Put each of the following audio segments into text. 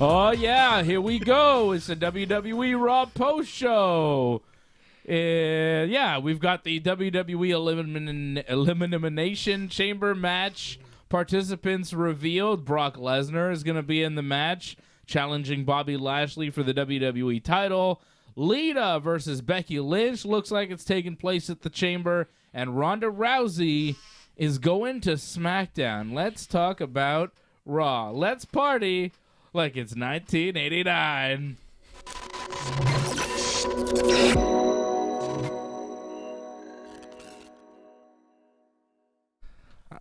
Oh, yeah, here we go. It's the WWE Raw post show. Yeah, we've got the WWE Elimination Chamber match. Participants revealed. Brock Lesnar is going to be in the match, challenging Bobby Lashley for the WWE title. Lita versus Becky Lynch looks like it's taking place at the Chamber. And Ronda Rousey is going to SmackDown. Let's talk about Raw. Let's party like it's 1989.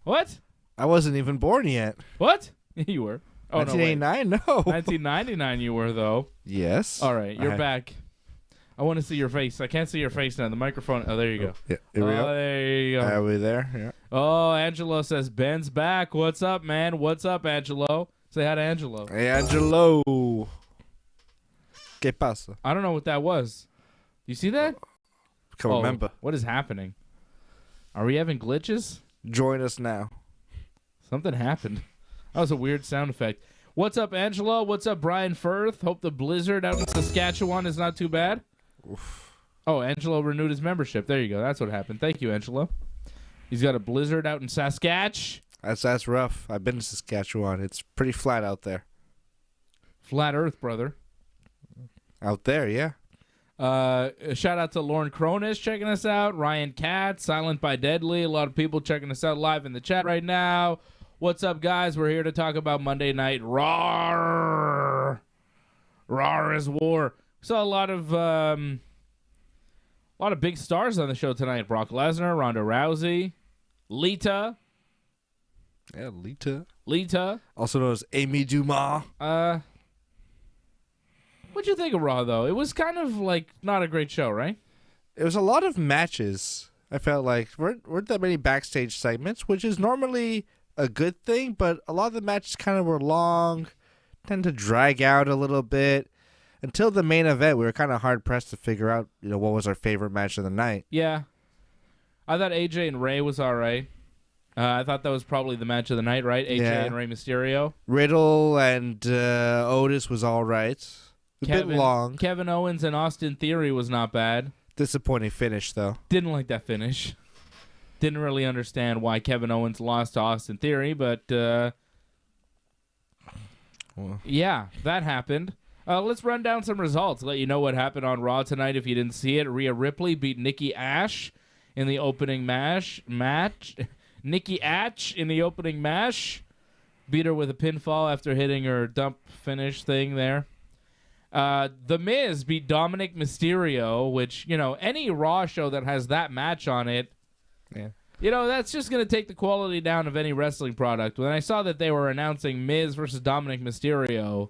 What? I wasn't even born yet. What? You were. Oh, 1989? No. 1999 you were, though. Yes. All right, you're back. I want to see your face. I can't see your face now. The microphone. Oh, there you go. Yeah, here we go. There you go. Are we there? Yeah. Oh, Angelo says, Ben's back. What's up, man? What's up, Angelo? Say hi to Angelo. Hey, Angelo. ¿Qué pasa? I don't know what that was. You see that? Can't remember. What is happening? Are we having glitches? Join us now. Something happened. That was a weird sound effect. What's up, Angelo? What's up, Brian Firth? Hope the blizzard out in Saskatchewan is not too bad. Oof. Oh, Angelo renewed his membership. There you go. That's what happened. Thank you, Angelo. He's got a blizzard out in Saskatch. That's rough. I've been to Saskatchewan. It's pretty flat out there. Flat Earth, brother. Out there, yeah. A shout out to Lauren Cronus checking us out. Ryan Katz, Silent by Deadly. A lot of people checking us out live in the chat right now. What's up, guys? We're here to talk about Monday Night Raw. Raw is war. Saw a lot of big stars on the show tonight. Brock Lesnar, Ronda Rousey, Lita. Yeah, Lita. Lita. Also known as Amy Dumas. What'd you think of Raw, though? It was kind of like not a great show, right? It was a lot of matches. I felt like weren't that many backstage segments, which is normally a good thing, but a lot of the matches kind of were long, tend to drag out a little bit. Until the main event, we were kind of hard pressed to figure out, what was our favorite match of the night. Yeah, I thought AJ and Ray was all right. I thought that was probably the match of the night, right? AJ and Rey Mysterio. Riddle and Otis was all right. A bit long. Kevin Owens and Austin Theory was not bad. Disappointing finish, though. Didn't like that finish. Didn't really understand why Kevin Owens lost to Austin Theory, but yeah, that happened. Let's run down some results. Let you know what happened on Raw tonight if you didn't see it. Rhea Ripley beat Nikki Ash in the opening match. Nikki Ash in the opening match. Beat her with a pinfall after hitting her dump finish thing there. The Miz beat Dominic Mysterio, which, any Raw show that has that match on it, that's just going to take the quality down of any wrestling product. When I saw that they were announcing Miz versus Dominic Mysterio,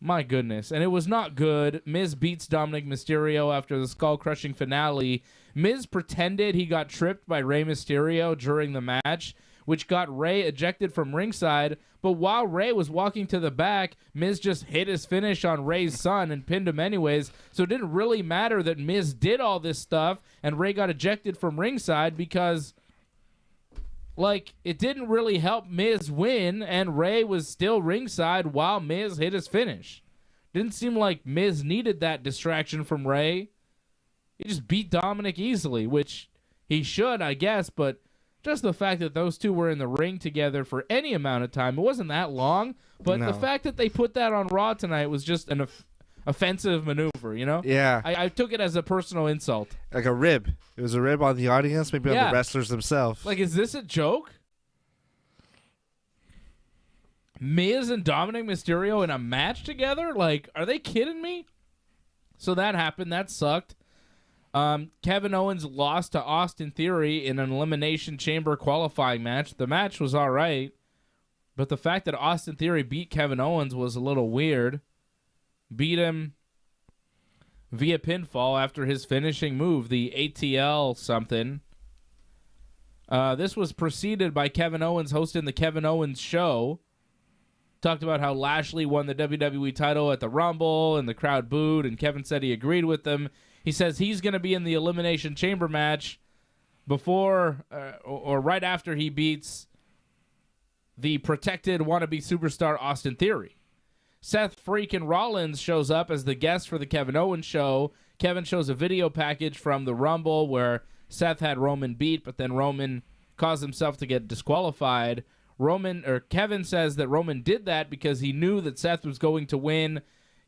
my goodness. And it was not good. Miz beats Dominic Mysterio after the skull-crushing finale. Miz pretended he got tripped by Rey Mysterio during the match, which got Rey ejected from ringside. But while Rey was walking to the back, Miz just hit his finish on Rey's son and pinned him anyways. So it didn't really matter that Miz did all this stuff and Rey got ejected from ringside because, it didn't really help Miz win, and Rey was still ringside while Miz hit his finish. Didn't seem like Miz needed that distraction from Rey. He just beat Dominic easily, which he should, I guess, but just the fact that those two were in the ring together for any amount of time, it wasn't that long, but the fact that they put that on Raw tonight was just an offensive maneuver, Yeah. I took it as a personal insult. Like a rib. It was a rib on the audience, maybe on the wrestlers themselves. Is this a joke? Miz and Dominic Mysterio in a match together? Are they kidding me? So that happened. That sucked. Kevin Owens lost to Austin Theory in an Elimination Chamber qualifying match. The match was all right, but the fact that Austin Theory beat Kevin Owens was a little weird. Beat him via pinfall after his finishing move, the ATL something. This was preceded by Kevin Owens hosting the Kevin Owens Show. Talked about how Lashley won the WWE title at the Rumble, and the crowd booed, and Kevin said he agreed with them. He says he's going to be in the Elimination Chamber match before or right after he beats the protected wannabe superstar Austin Theory. Seth freaking Rollins shows up as the guest for the Kevin Owens show. Kevin shows a video package from the Rumble where Seth had Roman beat, but then Roman caused himself to get disqualified. Kevin says that Roman did that because he knew that Seth was going to win.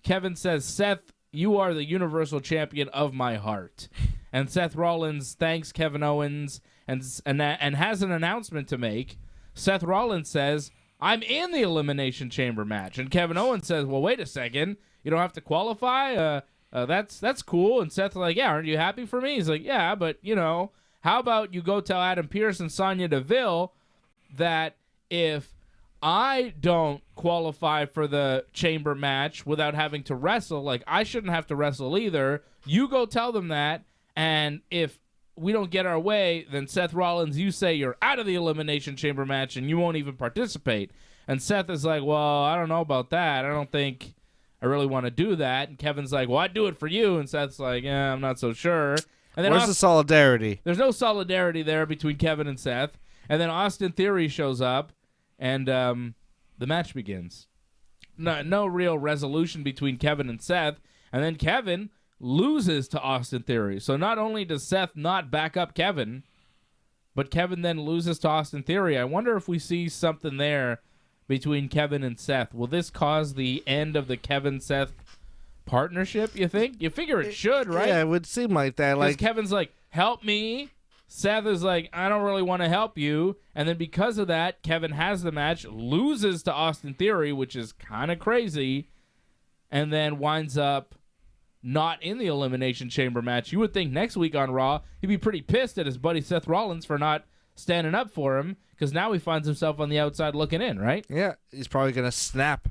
Kevin says, Seth, you are the Universal Champion of my heart. And Seth Rollins thanks Kevin Owens and has an announcement to make. Seth Rollins says, I'm in the Elimination Chamber match. And Kevin Owens says, well, wait a second. You don't have to qualify? That's cool. And Seth's like, yeah, aren't you happy for me? He's like, yeah, but, how about you go tell Adam Pearce and Sonya Deville that if I don't qualify for the chamber match without having to wrestle, like I shouldn't have to wrestle either. You go tell them that, and if we don't get our way, then Seth Rollins, you say you're out of the Elimination Chamber match and you won't even participate. And Seth is like, well, I don't know about that. I don't think I really want to do that. And Kevin's like, well, I'd do it for you. And Seth's like, yeah, I'm not so sure. And then where's the solidarity? There's no solidarity there between Kevin and Seth. And then Austin Theory shows up, and the match begins. No real resolution between Kevin and Seth. And then Kevin loses to Austin Theory. So not only does Seth not back up Kevin, but Kevin then loses to Austin Theory. I wonder if we see something there between Kevin and Seth. Will this cause the end of the Kevin-Seth partnership, you think? You figure it should, right? Yeah, it would seem like that. Like Kevin's like, help me. Seth is like, I don't really want to help you. And then because of that, Kevin has the match, loses to Austin Theory, which is kind of crazy, and then winds up not in the Elimination Chamber match. You would think next week on Raw, he'd be pretty pissed at his buddy Seth Rollins for not standing up for him, because now he finds himself on the outside looking in, right? Yeah, he's probably going to snap,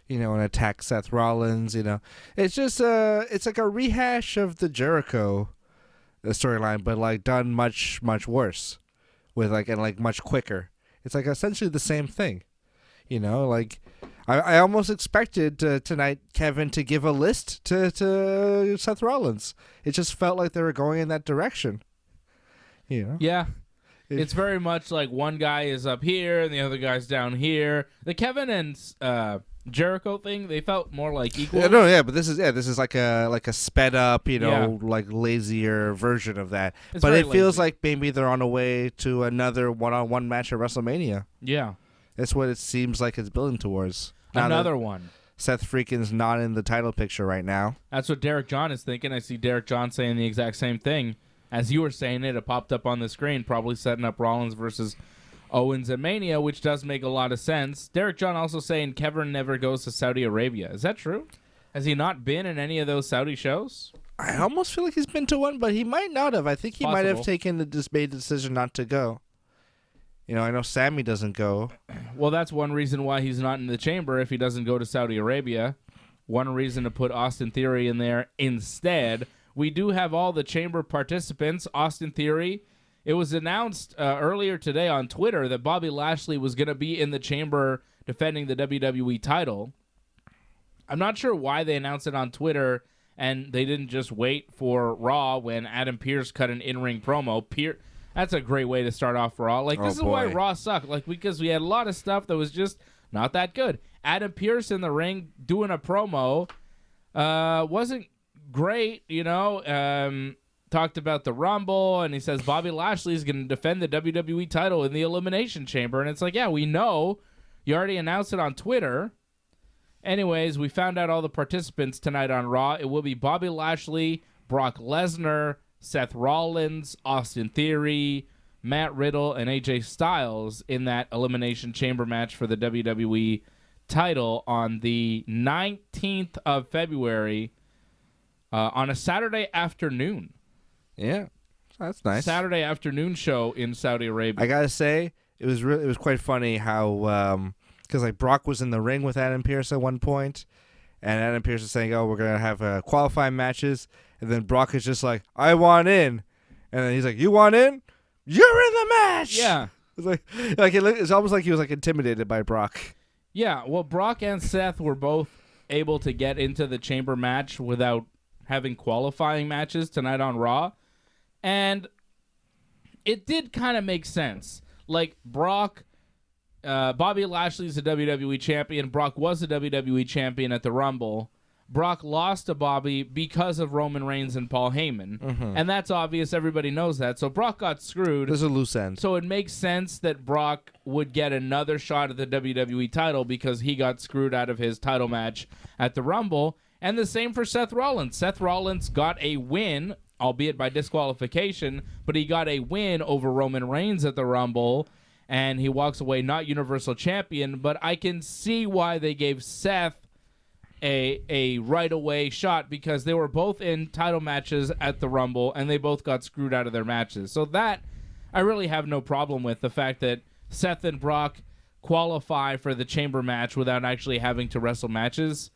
and attack Seth Rollins, It's just, it's like a rehash of the Jericho storyline, but, like, done much, much worse, and much quicker. It's, like, essentially the same thing, I almost expected tonight Kevin to give a list to Seth Rollins. It just felt like they were going in that direction. Yeah. It's very much like one guy is up here and the other guy's down here. The Kevin and Jericho thing, they felt more like equal. But this is like a sped up, like lazier version of that. But it feels like maybe they're on a way to another one-on-one match at WrestleMania. Yeah. That's what it seems like it's building towards. Another one. Seth freakin's not in the title picture right now. That's what Derek John is thinking. I see Derek John saying the exact same thing. As you were saying it popped up on the screen, probably setting up Rollins versus Owens at Mania, which does make a lot of sense. Derek John also saying Kevin never goes to Saudi Arabia. Is that true? Has he not been in any of those Saudi shows? I almost feel like he's been to one, but he might not have. I think he might have made the decision not to go. I know Sammy doesn't go. Well, that's one reason why he's not in the chamber if he doesn't go to Saudi Arabia. One reason to put Austin Theory in there instead. We do have all the chamber participants. Austin Theory. It was announced earlier today on Twitter that Bobby Lashley was going to be in the chamber defending the WWE title. I'm not sure why they announced it on Twitter and they didn't just wait for Raw when Adam Pearce cut an in-ring promo. That's a great way to start off Raw. This is why Raw sucked. Because we had a lot of stuff that was just not that good. Adam Pearce in the ring doing a promo wasn't great, talked about the Rumble, and he says Bobby Lashley is going to defend the WWE title in the Elimination Chamber. And it's like, yeah, we know. You already announced it on Twitter. Anyways, we found out all the participants tonight on Raw. It will be Bobby Lashley, Brock Lesnar, Seth Rollins, Austin Theory, Matt Riddle, and AJ Styles in that Elimination Chamber match for the WWE title on the 19th of February on a Saturday afternoon. Yeah, that's nice. Saturday afternoon show in Saudi Arabia. I gotta say, it was quite funny how because Brock was in the ring with Adam Pearce at one point, and Adam Pearce is saying, "Oh, we're gonna have qualifying matches," and then Brock is just like, "I want in," and then he's like, "You want in? You're in the match." Yeah, it's almost like he was intimidated by Brock. Yeah, well, Brock and Seth were both able to get into the chamber match without having qualifying matches tonight on Raw. And it did kind of make sense. Brock Bobby Lashley's the WWE champion. Brock was the WWE champion at the Rumble. Brock lost to Bobby because of Roman Reigns and Paul Heyman. Mm-hmm. And that's obvious. Everybody knows that. So Brock got screwed. There's a loose end. So it makes sense that Brock would get another shot at the WWE title because he got screwed out of his title match at the Rumble. And the same for Seth Rollins. Seth Rollins got a win, albeit by disqualification, but he got a win over Roman Reigns at the Rumble, and he walks away not Universal Champion. But I can see why they gave Seth a right-away shot, because they were both in title matches at the Rumble, and they both got screwed out of their matches. So that I really have no problem with, the fact that Seth and Brock qualify for the Chamber match without actually having to wrestle matches.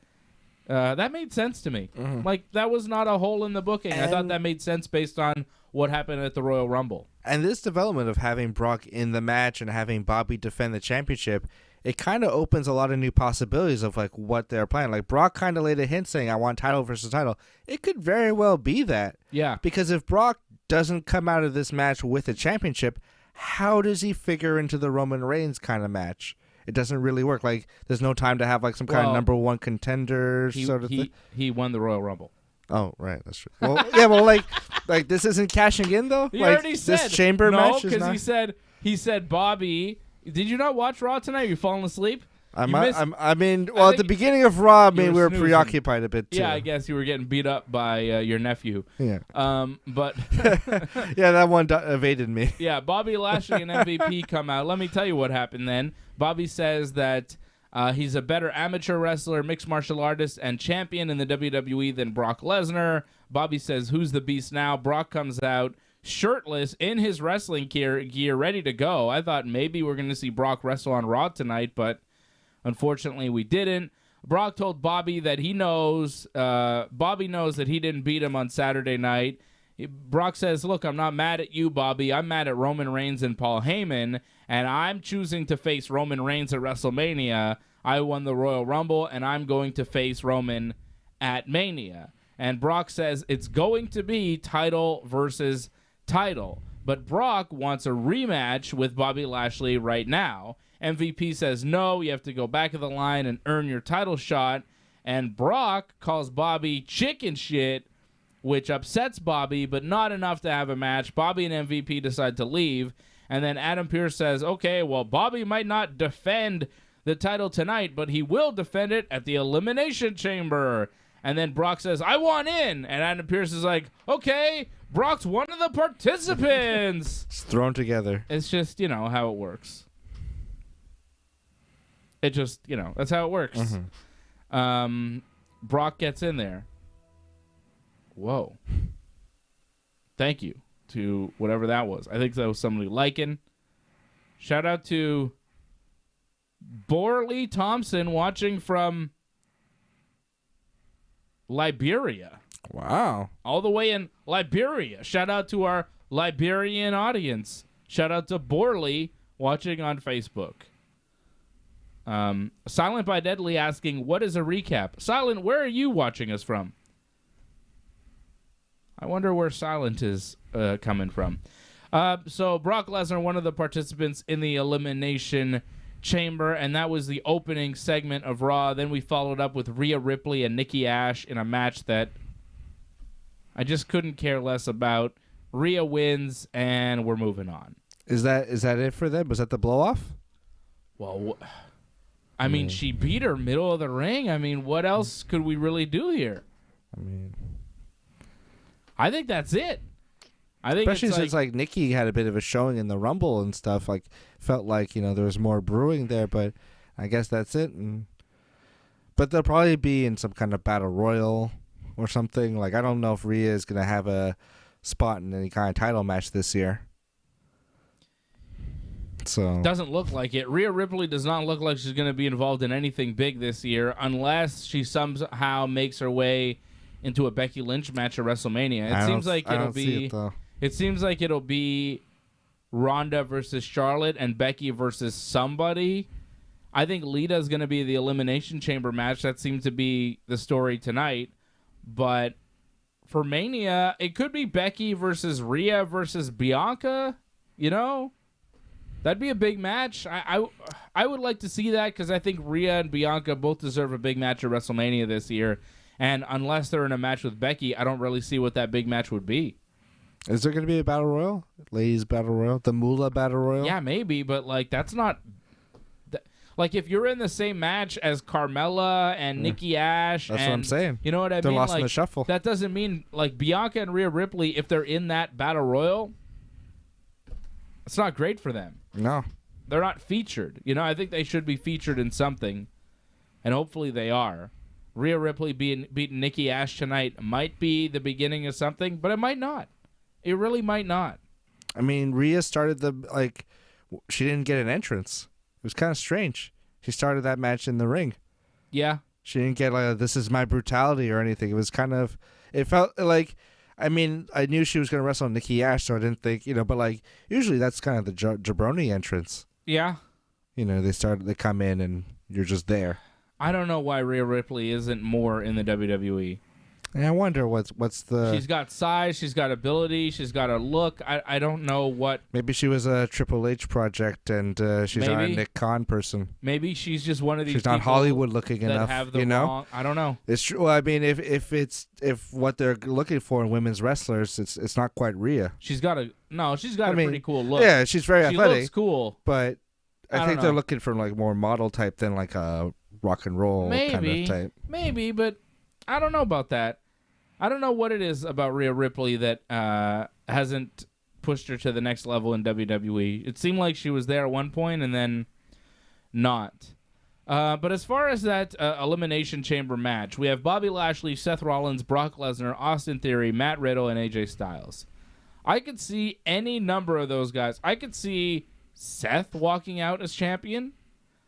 That made sense to me. Mm-hmm. Like, that was not a hole in the booking. I thought that made sense based on what happened at the Royal Rumble. And this development of having Brock in the match and having Bobby defend the championship, it kind of opens a lot of new possibilities of like what they're planning. Like, Brock kind of laid a hint saying, I want title versus title. It could very well be that. Yeah. Because if Brock doesn't come out of this match with a championship, how does he figure into the Roman Reigns kind of match? It doesn't really work. Like, there's no time to have like some kind of number one contender sort of thing. He won the Royal Rumble. Oh, right, that's true. Well, yeah, well, like this isn't cashing in though. He like, already said this chamber match is because not. he said Bobby. Did you not watch Raw tonight? You falling asleep? At the beginning of Raw, we were snoozing. Preoccupied a bit too. Yeah, I guess you were getting beat up by your nephew. Yeah. But yeah, that one evaded me. yeah, Bobby Lashley and MVP come out. Let me tell you what happened then. Bobby says that he's a better amateur wrestler, mixed martial artist, and champion in the WWE than Brock Lesnar. Bobby says, who's the beast now? Brock comes out shirtless in his wrestling gear, ready to go. I thought maybe we're going to see Brock wrestle on Raw tonight, but unfortunately we didn't. Brock told Bobby that he knows, Bobby knows that he didn't beat him on Saturday night. Brock says, look, I'm not mad at you, Bobby. I'm mad at Roman Reigns and Paul Heyman, and I'm choosing to face Roman Reigns at WrestleMania. I won the Royal Rumble, and I'm going to face Roman at Mania. And Brock says it's going to be title versus title. But Brock wants a rematch with Bobby Lashley right now. MVP says, no, you have to go back of the line and earn your title shot. And Brock calls Bobby chicken shit, which upsets Bobby, but not enough to have a match. Bobby and MVP decide to leave. And then Adam Pearce says, okay, well, Bobby might not defend the title tonight, but he will defend it at the Elimination Chamber. And then Brock says, I want in. And Adam Pearce is like, okay, Brock's one of the participants. It's thrown together. It's just, how it works. It just, that's how it works. Mm-hmm. Brock gets in there. Whoa. Thank you to whatever that was. I think that was somebody liking. Shout out to Borley Thompson watching from Liberia. Wow. All the way in Liberia. Shout out to our Liberian audience. Shout out to Borley watching on Facebook. Silent by Deadly asking, what is a recap? Silent, where are you watching us from? I wonder where Silent is coming from. So Brock Lesnar, one of the participants in the Elimination Chamber, and that was the opening segment of Raw. Then we followed up with Rhea Ripley and Nikki Ash in a match that I just couldn't care less about. Rhea wins, and we're moving on. Is that it for them? Was that the blow-off? Well, I mean, she beat her middle of the ring. I mean, what else could we really do here? I think that's it. I think especially since like Nikki had a bit of a showing in the Rumble and stuff. Like, felt like there was more brewing there, but I guess that's it. But they'll probably be in some kind of battle royal or something. Like, I don't know if Rhea is gonna have a spot in any kind of title match this year. So doesn't look like it. Rhea Ripley does not look like she's going to be involved in anything big this year unless she somehow makes her way into a Becky Lynch match at WrestleMania. It seems like it'll be Ronda versus Charlotte and Becky versus somebody. I think Lita's going to be the Elimination Chamber match. That seems to be the story tonight. But for Mania, it could be Becky versus Rhea versus Bianca, That'd be a big match. I would like to see that because I think Rhea and Bianca both deserve a big match at WrestleMania this year. And unless they're in a match with Becky, I don't really see what that big match would be. Is there going to be a Battle Royal? Ladies Battle Royal? The Moolah Battle Royal? Yeah, maybe, but like that's not... Like, if you're in the same match as Carmella and Nikki Ash... That's what I'm saying. You know what I mean? They're lost like, in the shuffle. That doesn't mean, like, Bianca and Rhea Ripley, if they're in that Battle Royal, it's not great for them. No. They're not featured. You know, I think they should be featured in something, and hopefully they are. Rhea Ripley beating Nikki Ash tonight might be the beginning of something, but it might not. It really might not. I mean, Rhea started she didn't get an entrance. It was kind of strange. She started that match in the ring. Yeah. She didn't get this is my brutality or anything. It was kind of, it felt like, I mean, I knew she was going to wrestle Nikki Ash, so I didn't think, but like, usually that's kind of the jabroni entrance. Yeah. They come in and you're just there. I don't know why Rhea Ripley isn't more in the WWE. And I wonder what's the... She's got size, she's got ability, she's got a look. I don't know what... Maybe she was a Triple H project and she's not a Nick Khan person. Maybe she's just one of these She's not Hollywood looking enough, have the wrong... I don't know. It's true. Well, I mean, if what they're looking for in women's wrestlers, it's not quite Rhea. She's got a pretty cool look. Yeah, she's very athletic. She looks cool. But I think they're looking for like more model type than like a rock and roll kind of type. Maybe, but I don't know about that. I don't know what it is about Rhea Ripley that hasn't pushed her to the next level in WWE. It seemed like she was there at one point and then not. But as far as that Elimination Chamber match, we have Bobby Lashley, Seth Rollins, Brock Lesnar, Austin Theory, Matt Riddle, and AJ Styles. I could see any number of those guys. I could see Seth walking out as champion.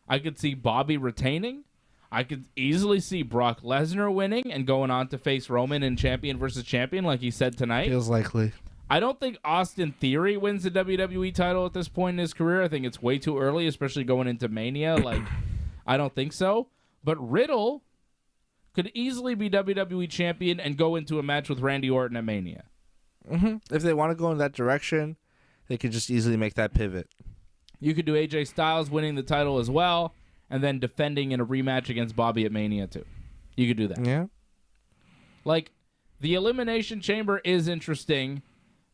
I could see Bobby retaining. I could easily see Brock Lesnar winning and going on to face Roman in champion versus champion like he said tonight. Feels likely. I don't think Austin Theory wins the WWE title at this point in his career. I think it's way too early, especially going into Mania. Like, I don't think so. But Riddle could easily be WWE champion and go into a match with Randy Orton at Mania. Mm-hmm. If they want to go in that direction, they could just easily make that pivot. You could do AJ Styles winning the title as well, and then defending in a rematch against Bobby at Mania too. You could do that. Yeah. Like, the Elimination Chamber is interesting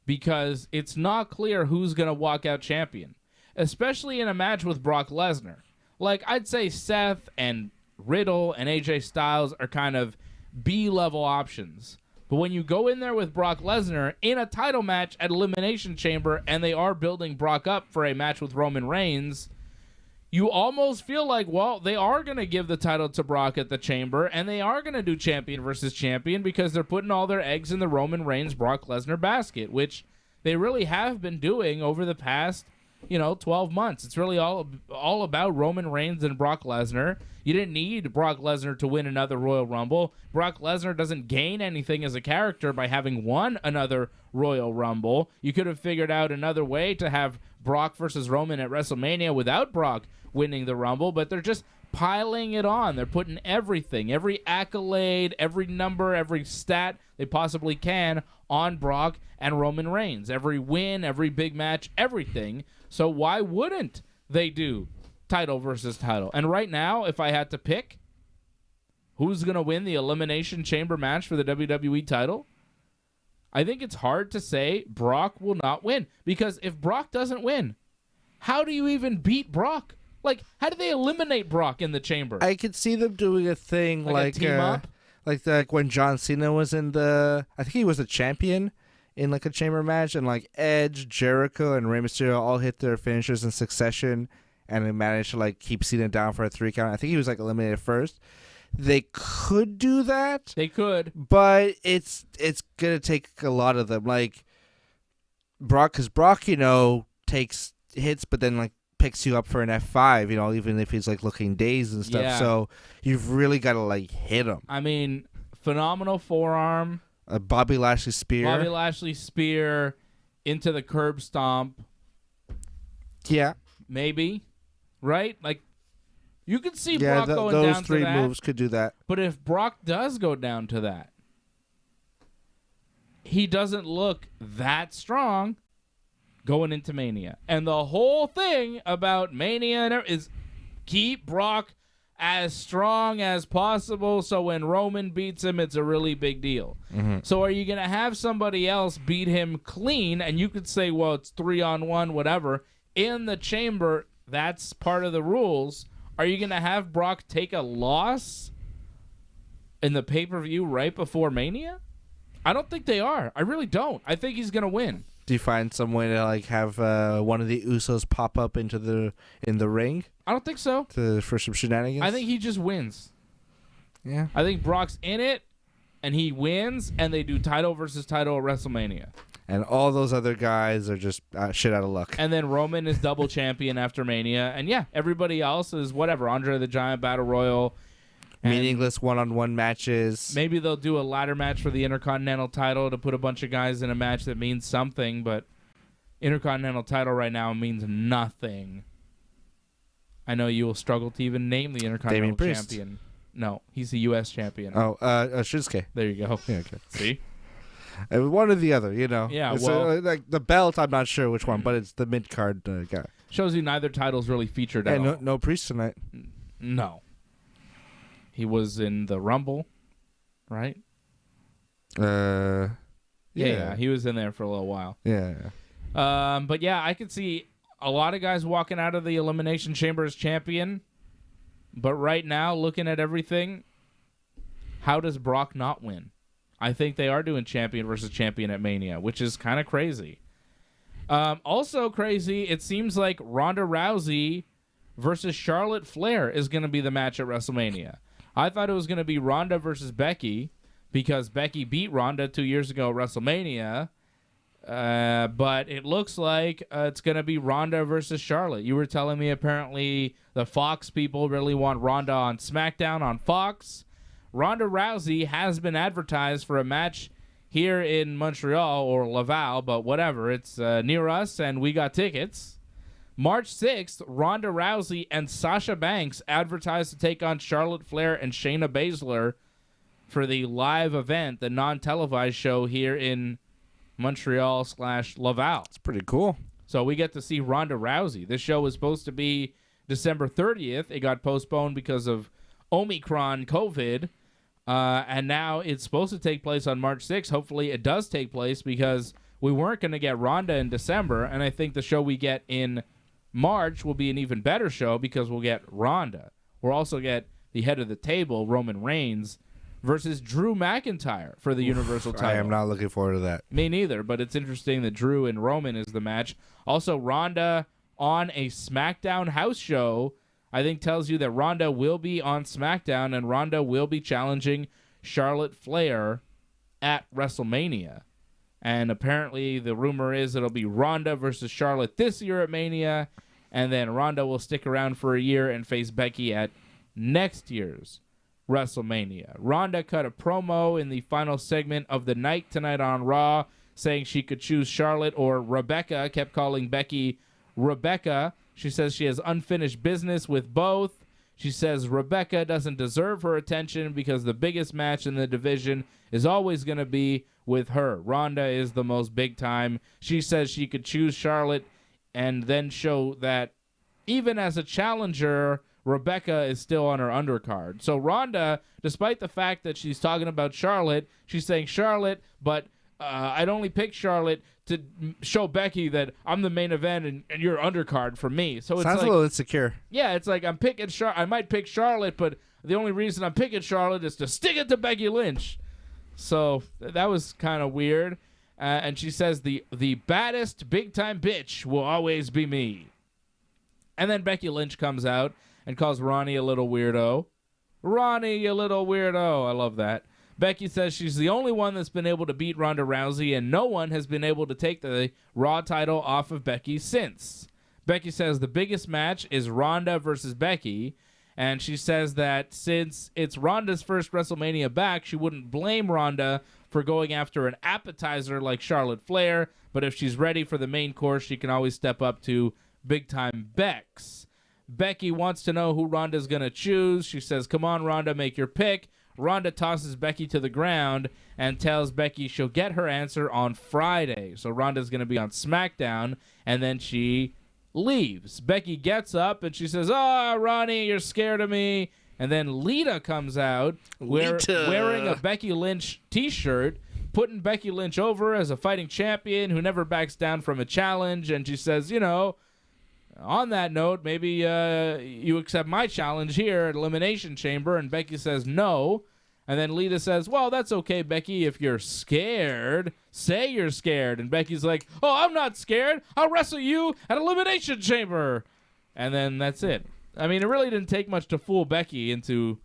because it's not clear who's going to walk out champion, especially in a match with Brock Lesnar. Like, I'd say Seth and Riddle and AJ Styles are kind of B-level options. But when you go in there with Brock Lesnar in a title match at Elimination Chamber and they are building Brock up for a match with Roman Reigns, you almost feel like, well, they are going to give the title to Brock at the Chamber, and they are going to do champion versus champion because they're putting all their eggs in the Roman Reigns-Brock Lesnar basket, which they really have been doing over the past, 12 months. It's really all about Roman Reigns and Brock Lesnar. You didn't need Brock Lesnar to win another Royal Rumble. Brock Lesnar doesn't gain anything as a character by having won another Royal Rumble. You could have figured out another way to have Brock versus Roman at WrestleMania without Brock winning the Rumble, but they're just piling it on. They're putting everything, every accolade, every number, every stat they possibly can on Brock and Roman Reigns. Every win, every big match, everything. So why wouldn't they do title versus title? And right now, if I had to pick who's going to win the Elimination Chamber match for the WWE title, I think it's hard to say Brock will not win. Because if Brock doesn't win, how do you even beat Brock? Like, how do they eliminate Brock in the Chamber? I could see them doing a thing like a team up? Like when John Cena was in I think he was a champion in like a Chamber match, and like Edge, Jericho, and Rey Mysterio all hit their finishers in succession, and they managed to like keep Cena down for a 3 count. I think he was like eliminated first. They could do that. They could, but it's gonna take a lot of them. Like Brock, because Brock, takes hits, but then like picks you up for an F5, even if he's like looking dazed and stuff. Yeah. So you've really got to like hit him. I mean, phenomenal forearm. A Bobby Lashley spear. Bobby Lashley spear into the curb stomp. Yeah. Maybe. Right? Like, you could see Brock going down to that. Those 3 moves could do that. But if Brock does go down to that, he doesn't look that strong. going into Mania. And the whole thing about Mania is keep Brock as strong as possible, so when Roman beats him, it's a really big deal. So are you going to have somebody else beat him clean? And you could say, well, it's 3-on-1, whatever. In the chamber, that's part of the rules. Are you going to have Brock take a loss in the pay-per-view right before Mania? I don't think they are. I really don't. I think he's going to win. Do you find some way to like have one of the Usos pop up in the ring? I don't think so. For some shenanigans? I think he just wins. Yeah. I think Brock's in it, and he wins, and they do title versus title at WrestleMania. And all those other guys are just shit out of luck. And then Roman is double champion after Mania. And, yeah, everybody else is whatever. Andre the Giant, Battle Royal. Meaningless one-on-one matches. Maybe they'll do a ladder match for the Intercontinental title to put a bunch of guys in a match that means something, but Intercontinental title right now means nothing. I know you will struggle to even name the Intercontinental champion. No, he's the U.S. champion. Oh, Shinsuke. There you go. Yeah, okay. See? One or the other, you know. Yeah, it's well... like the belt, I'm not sure which one, but it's the mid-card guy. Shows you neither title's really featured at all. No Priest tonight. No. He was in the Rumble, right? Yeah. He was in there for a little while. Yeah. But yeah, I could see a lot of guys walking out of the Elimination Chamber as champion. But right now, looking at everything, how does Brock not win? I think they are doing champion versus champion at Mania, which is kind of crazy. Also crazy, it seems like Ronda Rousey versus Charlotte Flair is going to be the match at WrestleMania. I thought it was going to be Ronda versus Becky because Becky beat Ronda 2 years ago at WrestleMania. But it looks like it's going to be Ronda versus Charlotte. You were telling me apparently the Fox people really want Ronda on SmackDown on Fox. Ronda Rousey has been advertised for a match here in Montreal or Laval, but whatever. It's near us, and we got tickets. March 6th, Ronda Rousey and Sasha Banks advertised to take on Charlotte Flair and Shayna Baszler for the live event, the non-televised show here in Montreal/Laval. It's pretty cool. So we get to see Ronda Rousey. This show was supposed to be December 30th. It got postponed because of Omicron COVID. And now it's supposed to take place on March 6th. Hopefully it does take place because we weren't going to get Ronda in December. And I think the show we get in March will be an even better show because we'll get Ronda. We'll also get the head of the table, Roman Reigns, versus Drew McIntyre for the Universal title. I am not looking forward to that. Me neither, but it's interesting that Drew and Roman is the match. Also, Ronda on a SmackDown house show, I think tells you that Ronda will be on SmackDown and Ronda will be challenging Charlotte Flair at WrestleMania. And apparently the rumor is it'll be Ronda versus Charlotte this year at Mania, and then Ronda will stick around for a year and face Becky at next year's WrestleMania. Ronda cut a promo in the final segment of the night tonight on Raw, saying she could choose Charlotte or Rebecca, kept calling Becky Rebecca. She says she has unfinished business with both. She says Rebecca doesn't deserve her attention because the biggest match in the division is always going to be with her. Ronda is the most big time. She says she could choose Charlotte and then show that even as a challenger, Rebecca is still on her undercard. So Ronda, despite the fact that she's talking about Charlotte, she's saying Charlotte, but I'd only pick Charlotte to show Becky that I'm the main event and you're undercard for me. So it's sounds like, a little insecure. Yeah, it's like I'm picking I might pick Charlotte, but the only reason I'm picking Charlotte is to stick it to Becky Lynch. So that was kind of weird. And she says the baddest big-time bitch will always be me. And then Becky Lynch comes out and calls Ronnie a little weirdo. Ronnie, you little weirdo. I love that. Becky says she's the only one that's been able to beat Ronda Rousey, and no one has been able to take the Raw title off of Becky since. Becky says the biggest match is Ronda versus Becky, and she says that since it's Ronda's first WrestleMania back, she wouldn't blame Ronda for going after an appetizer like Charlotte Flair, but if she's ready for the main course, she can always step up to big-time Bex. Becky wants to know who Ronda's going to choose. She says, come on, Ronda, make your pick. Ronda tosses Becky to the ground and tells Becky she'll get her answer on Friday. So Ronda's going to be on SmackDown, and then she leaves. Becky gets up, and she says, "Oh, Ronnie, you're scared of me." And then Lita comes out wearing a Becky Lynch T-shirt, putting Becky Lynch over as a fighting champion who never backs down from a challenge. And she says, on that note, maybe you accept my challenge here at Elimination Chamber. And Becky says no. And then Lita says, well, that's okay, Becky. If you're scared, say you're scared. And Becky's like, oh, I'm not scared. I'll wrestle you at Elimination Chamber. And then that's it. I mean, it really didn't take much to fool Becky into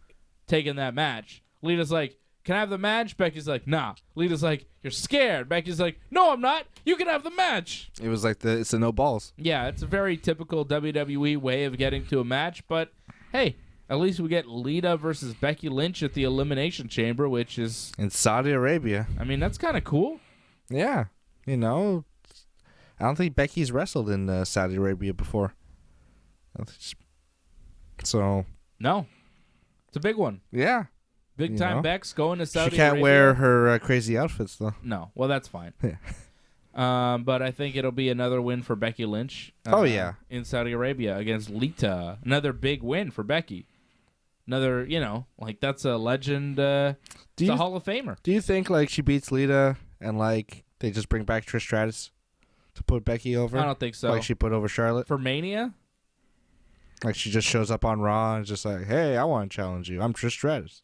taking that match. Lita's like, can I have the match? Becky's like, nah. Lita's like, you're scared. Becky's like, no, I'm not. You can have the match. It was like it's a no balls. Yeah, it's a very typical WWE way of getting to a match. But, hey, at least we get Lita versus Becky Lynch at the Elimination Chamber, which is... in Saudi Arabia. I mean, that's kind of cool. Yeah. I don't think Becky's wrestled in Saudi Arabia before. So... no. It's a big one. Yeah. Big time Bex going to Saudi Arabia. She can't wear her crazy outfits, though. No. Well, that's fine. Yeah. But I think it'll be another win for Becky Lynch. In Saudi Arabia against Lita. Another big win for Becky. Another, that's a legend. It's a Hall of Famer. Do you think, she beats Lita and, they just bring back Trish Stratus to put Becky over? I don't think so. Like she put over Charlotte? For Mania? Like she just shows up on Raw and just like, hey, I want to challenge you. I'm Trish Stratus.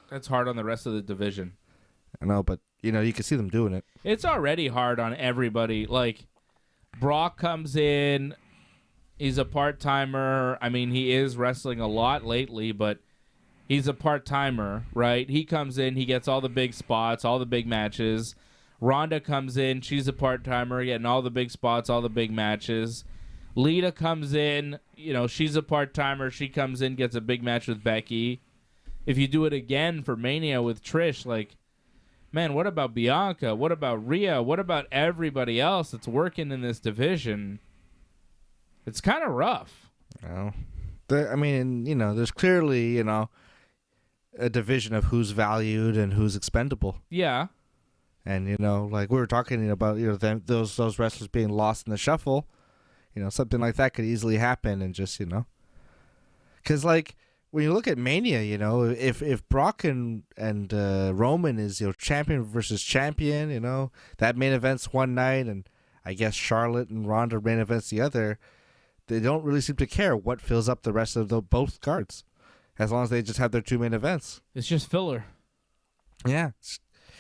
That's hard on the rest of the division. I know, but, you can see them doing it. It's already hard on everybody. Like, Brock comes in. He's a part-timer. I mean, he is wrestling a lot lately, but he's a part-timer, right? He comes in. He gets all the big spots, all the big matches. Ronda comes in. She's a part-timer, getting all the big spots, all the big matches. Lita comes in. She's a part-timer. She comes in, gets a big match with Becky. If you do it again for Mania with Trish, man, what about Bianca? What about Rhea? What about everybody else that's working in this division? It's kind of rough. There's clearly, a division of who's valued and who's expendable. Yeah. And, we were talking about, those wrestlers being lost in the shuffle. Something like that could easily happen and just, because, when you look at Mania, if Brock and Roman is, champion versus champion, that main event's one night, and I guess Charlotte and Ronda main event's the other, they don't really seem to care what fills up the rest of both cards, as long as they just have their two main events. It's just filler. Yeah.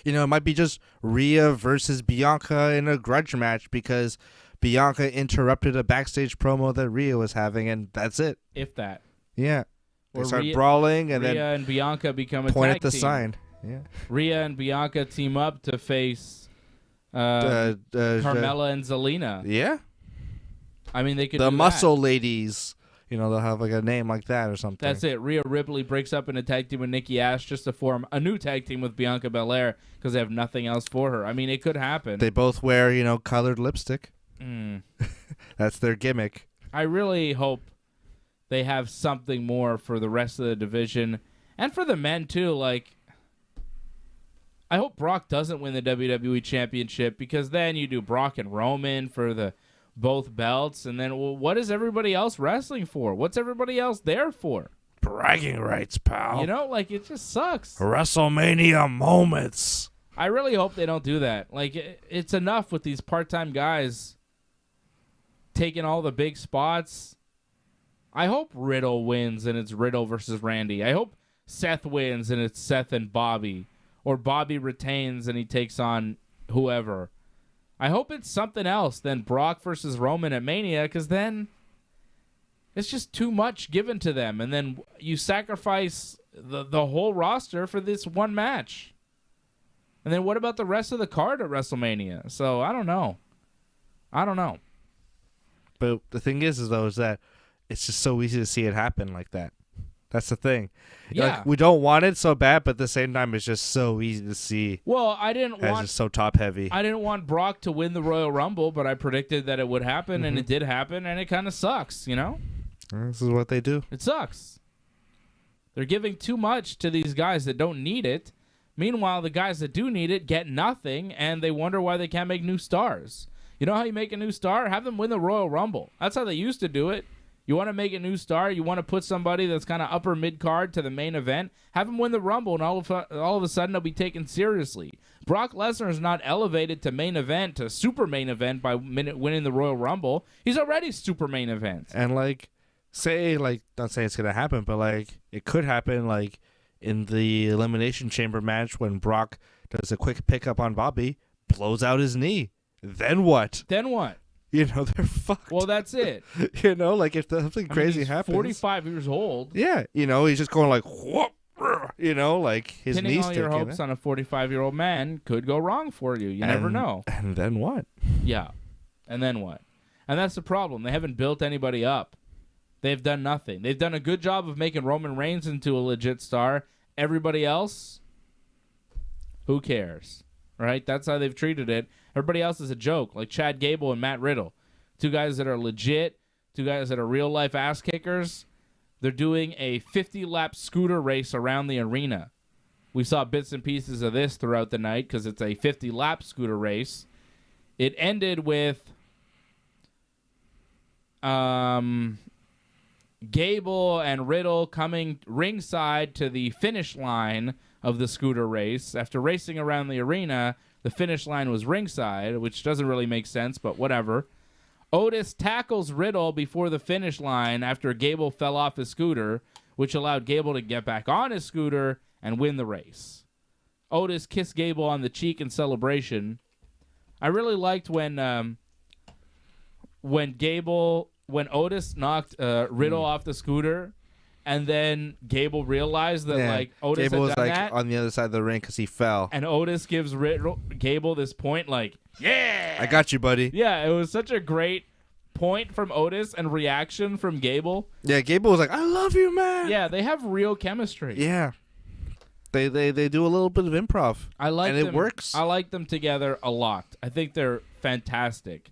It might be just Rhea versus Bianca in a grudge match because Bianca interrupted a backstage promo that Rhea was having, and that's it. If that. Yeah. They start brawling, and Rhea and Bianca become a point tag at the team. sign. Yeah. Rhea and Bianca team up to face Carmella and Zelina. Yeah. I mean, they could the do muscle that. Ladies. They'll have a name like that or something. That's it. Rhea Ripley breaks up in a tag team with Nikki Ash just to form a new tag team with Bianca Belair because they have nothing else for her. I mean, it could happen. They both wear, colored lipstick. That's their gimmick. I really hope they have something more for the rest of the division and for the men too. I hope Brock doesn't win the WWE Championship because then you do Brock and Roman for the both belts, and then what is everybody else wrestling for? What's everybody else there for? Bragging rights, pal. It just sucks. WrestleMania moments. I really hope they don't do that. It's enough with these part-time guys taking all the big spots. I hope Riddle wins and it's Riddle versus Randy. I hope Seth wins and it's Seth and Bobby. Or Bobby retains and he takes on whoever. I hope it's something else than Brock versus Roman at Mania, because then it's just too much given to them. And then you sacrifice the whole roster for this one match. And then what about the rest of the card at WrestleMania? So I don't know. But the thing is that it's just so easy to see it happen like that. That's the thing. Yeah. We don't want it so bad, but at the same time, it's just so easy to see. Well, it's just so top heavy. I didn't want Brock to win the Royal Rumble, but I predicted that it would happen, and it did happen, and it kind of sucks, This is what they do. It sucks. They're giving too much to these guys that don't need it. Meanwhile, the guys that do need it get nothing, and they wonder why they can't make new stars. You know how you make a new star? Have them win the Royal Rumble. That's how they used to do it. You want to make a new star? You want to put somebody that's kind of upper mid-card to the main event? Have them win the Rumble, and all of a sudden they'll be taken seriously. Brock Lesnar is not elevated to main event, to super main event by winning the Royal Rumble. He's already super main event. And, like, say, like, not saying it's going to happen, but, like, it could happen, like, in the Elimination Chamber match when Brock does a quick pickup on Bobby, blows out his knee. Then what? Then what? You know, they're fucked. Well, that's it. You know, like if something crazy he's happens. 45 years old. Yeah, you know, he's just going like, whoop, you know, like his Pinning knees all your hopes on a 45-year-old man could go wrong for you. You never know. And then what? Yeah. And then what? And that's the problem. They haven't built anybody up. They've done nothing. They've done a good job of making Roman Reigns into a legit star. Everybody else, who cares? Right? That's how they've treated it. Everybody else is a joke, like Chad Gable and Matt Riddle. Two guys that are legit, two guys that are real-life ass kickers. They're doing a 50-lap scooter race around the arena. We saw bits and pieces of this throughout the night because it's a 50-lap scooter race. It ended with Gable and Riddle coming ringside to the finish line of the scooter race. After racing around the arena, the finish line was ringside, which doesn't really make sense, but whatever. Otis tackles Riddle before the finish line after Gable fell off his scooter, which allowed Gable to get back on his scooter and win the race. Otis kissed Gable on the cheek in celebration. I really liked when Otis knocked Riddle off the scooter, and then Gable realized that like Otis Gable had done was like that, on the other side of the ring because he fell. and Otis gives Gable this point, like, yeah, I got you, buddy. yeah. It was such a great point from Otis and reaction from Gable. Yeah, Gable was like, I love you, man. Yeah, they have real chemistry. Yeah. They do a little bit of improv. I like and them. it works. I like them together a lot. I think they're fantastic.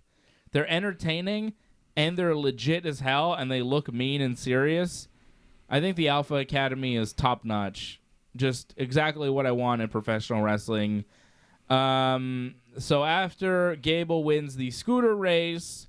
They're entertaining and they're legit as hell, and they look mean and serious. I think the Alpha Academy is top notch. Just exactly what I want in professional wrestling. So after Gable wins the scooter race,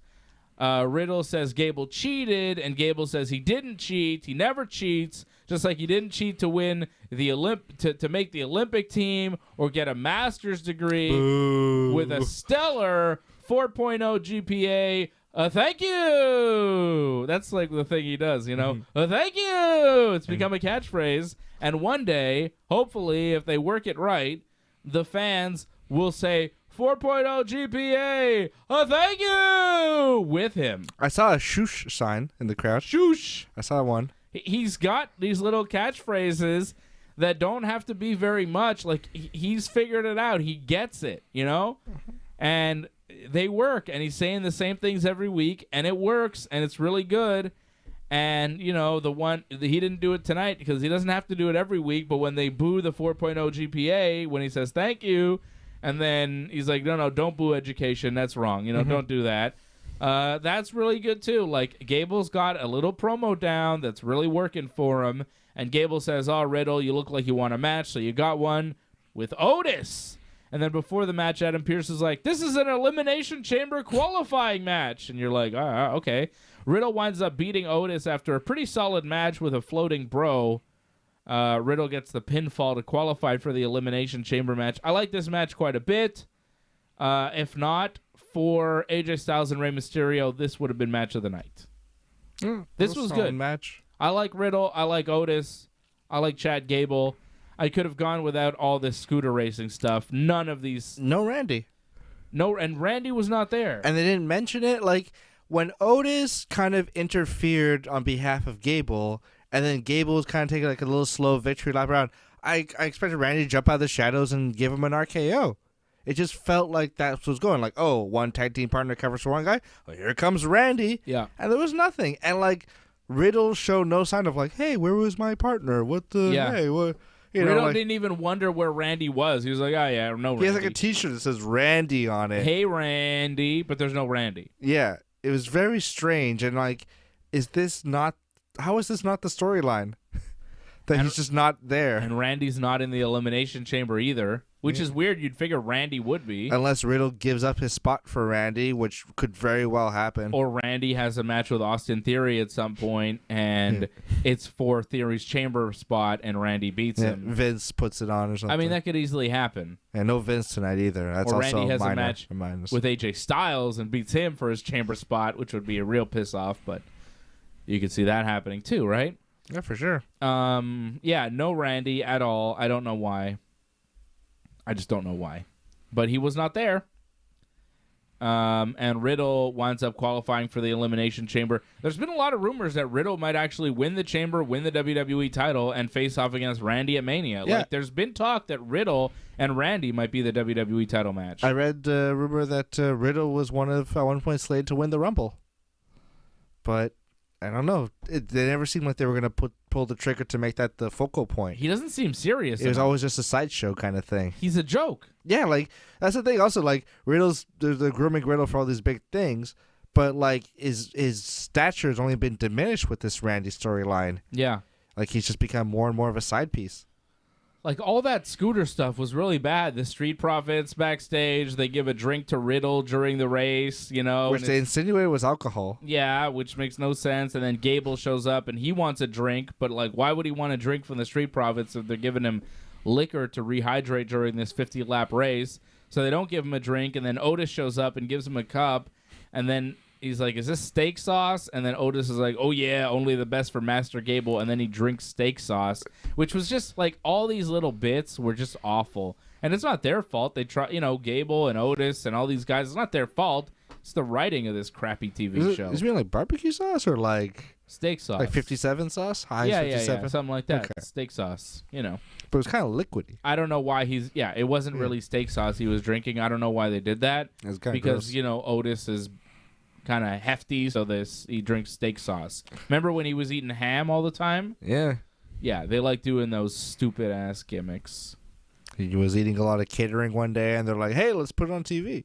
Riddle says Gable cheated, and Gable says he didn't cheat. He never cheats. Just like he didn't cheat to win the to make the Olympic team or get a master's degree. Boo. With a stellar 4.0 GPA. Thank you. That's like the thing he does, you know. Thank you. It's become a catchphrase. And one day, hopefully, if they work it right, the fans will say 4.0 GPA. Thank you with him. I saw a shoosh sign in the crowd. Shoosh. I saw one. He's got these little catchphrases that don't have to be very much. Like, he's figured it out. He gets it, you know? And they work, and he's saying the same things every week, and it works, and it's really good. And, you know, he didn't do it tonight because he doesn't have to do it every week, but when they boo the 4.0 GPA, when he says thank you, and then he's like, no, don't boo education. That's wrong. You know, don't do that. That's really good, too. Like, Gable's got a little promo down that's really working for him, and Gable says, oh, Riddle, you look like you want a match, so you got one with Otis. And then before the match, Adam Pearce is like, this is an Elimination Chamber qualifying match. And you're like, okay. Riddle winds up beating Otis after a pretty solid match with a floating bro. Riddle gets the pinfall to qualify for the Elimination Chamber match. I like this match quite a bit. If not for AJ Styles and Rey Mysterio, this would have been match of the night. This was good. Match. I like Riddle. I like Otis. I like Chad Gable. I could have gone without all this scooter racing stuff. None of these. No Randy. No, and Randy was not there. And they didn't mention it. Like, when Otis kind of interfered on behalf of Gable, and then Gable was kind of taking like a little slow victory lap around, I expected Randy to jump out of the shadows and give him an RKO. It just felt like that was going. Like, oh, one tag team partner covers for one guy. Well, here comes Randy. Yeah. And there was nothing. And, like, Riddle showed no sign of, like, hey, where was my partner? What the? Yeah. Hey, what? Riddle didn't even wonder where Randy was. He was like, oh, yeah, no Randy. He has like a T-shirt that says Randy on it. Hey, Randy, but there's no Randy. Yeah, it was very strange. And, like, how is this not the storyline? That he's just not there. And Randy's not in the Elimination Chamber either, which is weird. You'd figure Randy would be. Unless Riddle gives up his spot for Randy, which could very well happen. Or Randy has a match with Austin Theory at some point, and it's for Theory's chamber spot, and Randy beats him. Vince puts it on or something. I mean, that could easily happen. And no Vince tonight either. That's or also Randy has a match with AJ Styles and beats him for his chamber spot, which would be a real piss-off, but you could see that happening too, right? Yeah, for sure. Yeah, no Randy at all. I don't know why. I just don't know why. But he was not there. And Riddle winds up qualifying for the Elimination Chamber. There's been a lot of rumors that Riddle might actually win the Chamber, win the WWE title, and face off against Randy at Mania. Yeah. Like, there's been talk that Riddle and Randy might be the WWE title match. I read a rumor that Riddle was at one point slated to win the Rumble. But I don't know. They never seemed like they were going to pull the trigger to make that the focal point. He doesn't seem serious. It was always just a sideshow kind of thing. He's a joke. Yeah, like, that's the thing. Also, like, they're grooming Riddle for all these big things, but, like, his stature has only been diminished with this Randy storyline. Yeah. Like, he's just become more and more of a side piece. Like, all that scooter stuff was really bad. The Street Profits backstage, they give a drink to Riddle during the race, you know. Which they insinuated was alcohol. Yeah, which makes no sense. And then Gable shows up, and he wants a drink. But, like, why would he want a drink from the Street Profits if they're giving him liquor to rehydrate during this 50-lap race? So they don't give him a drink, and then Otis shows up and gives him a cup. And then he's like, is this steak sauce? And then Otis is like, oh, yeah, only the best for Master Gable. And then he drinks steak sauce, which was just like all these little bits were just awful. And it's not their fault. They try, you know, Gable and Otis and all these guys. It's not their fault. It's the writing of this crappy TV show. Is it mean like barbecue sauce or like steak sauce? Like 57 sauce? Heinz yeah, 57? yeah, something like that. Okay. Steak sauce, you know. But it was kind of liquidy. I don't know why it wasn't really steak sauce he was drinking. I don't know why they did that. It was kind of because, gross. you know, Otis is kind of hefty, so he drinks steak sauce. Remember when he was eating ham all the time? Yeah. Yeah, they like doing those stupid ass gimmicks. He was eating a lot of catering one day, and they're like, hey, let's put it on TV.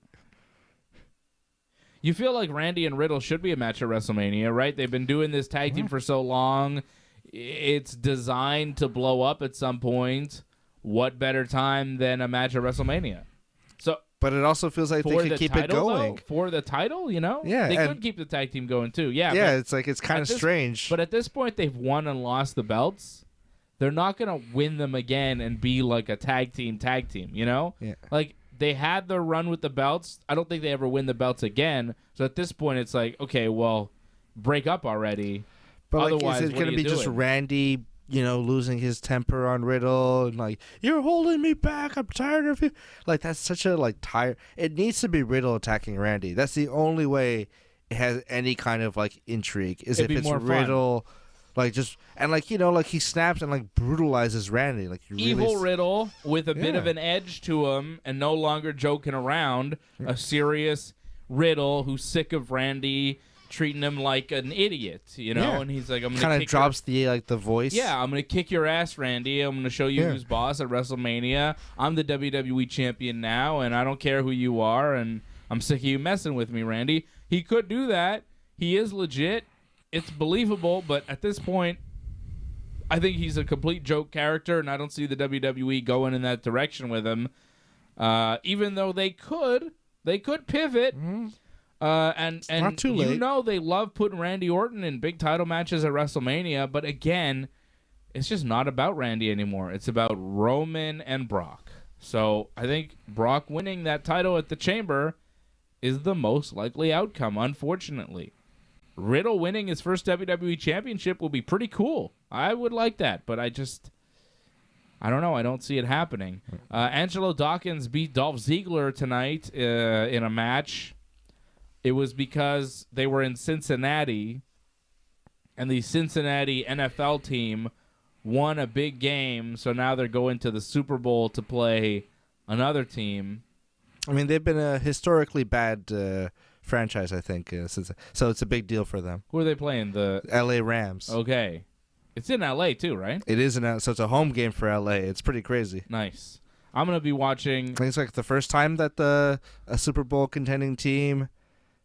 You feel like Randy and Riddle should be a match at WrestleMania, right? They've been doing this tag team for so long. It's designed to blow up at some point. What better time than a match at WrestleMania? But it also feels like they could keep it going. Though, for the title, you know? Yeah. They could keep the tag team going, too. Yeah, yeah, it's kind of strange. But at this point, they've won and lost the belts. They're not going to win them again and be like a tag team, you know? Yeah. Like, they had their run with the belts. I don't think they ever win the belts again. So at this point, it's like, okay, well, break up already. But otherwise, like, is it going to be doing? just Randy, you know, losing his temper on Riddle and like, you're holding me back, I'm tired of you? Like, that's such a like tired. It needs to be Riddle attacking Randy. That's the only way it has any kind of like intrigue. Is if it's Riddle, like just and like, you know, like he snaps and like brutalizes Randy. Like evil Riddle with a bit of an edge to him and no longer joking around. A serious Riddle who's sick of Randy treating him like an idiot, you know, and he's like, I'm gonna kind of drops the voice. Yeah, I'm gonna kick your ass, Randy. I'm gonna show you who's boss at WrestleMania. I'm the WWE champion now, and I don't care who you are, and I'm sick of you messing with me, Randy. He could do that. He is legit. It's believable, but at this point, I think he's a complete joke character, and I don't see the WWE going in that direction with him. Even though they could pivot. Mm-hmm. And not too late. You know they love putting Randy Orton in big title matches at WrestleMania, but again, it's just not about Randy anymore. It's about Roman and Brock. So I think Brock winning that title at the Chamber is the most likely outcome, unfortunately. Riddle winning his first WWE Championship will be pretty cool. I would like that, but I don't know. I don't see it happening. Angelo Dawkins beat Dolph Ziggler tonight in a match. It was because they were in Cincinnati, and the Cincinnati NFL team won a big game, so now they're going to the Super Bowl to play another team. I mean, they've been a historically bad franchise, I think, so it's a big deal for them. Who are they playing? The L.A. Rams. Okay. It's in L.A. too, right? It is so it's a home game for L.A. It's pretty crazy. Nice. I'm going to be watching. I think it's like the first time that a Super Bowl contending team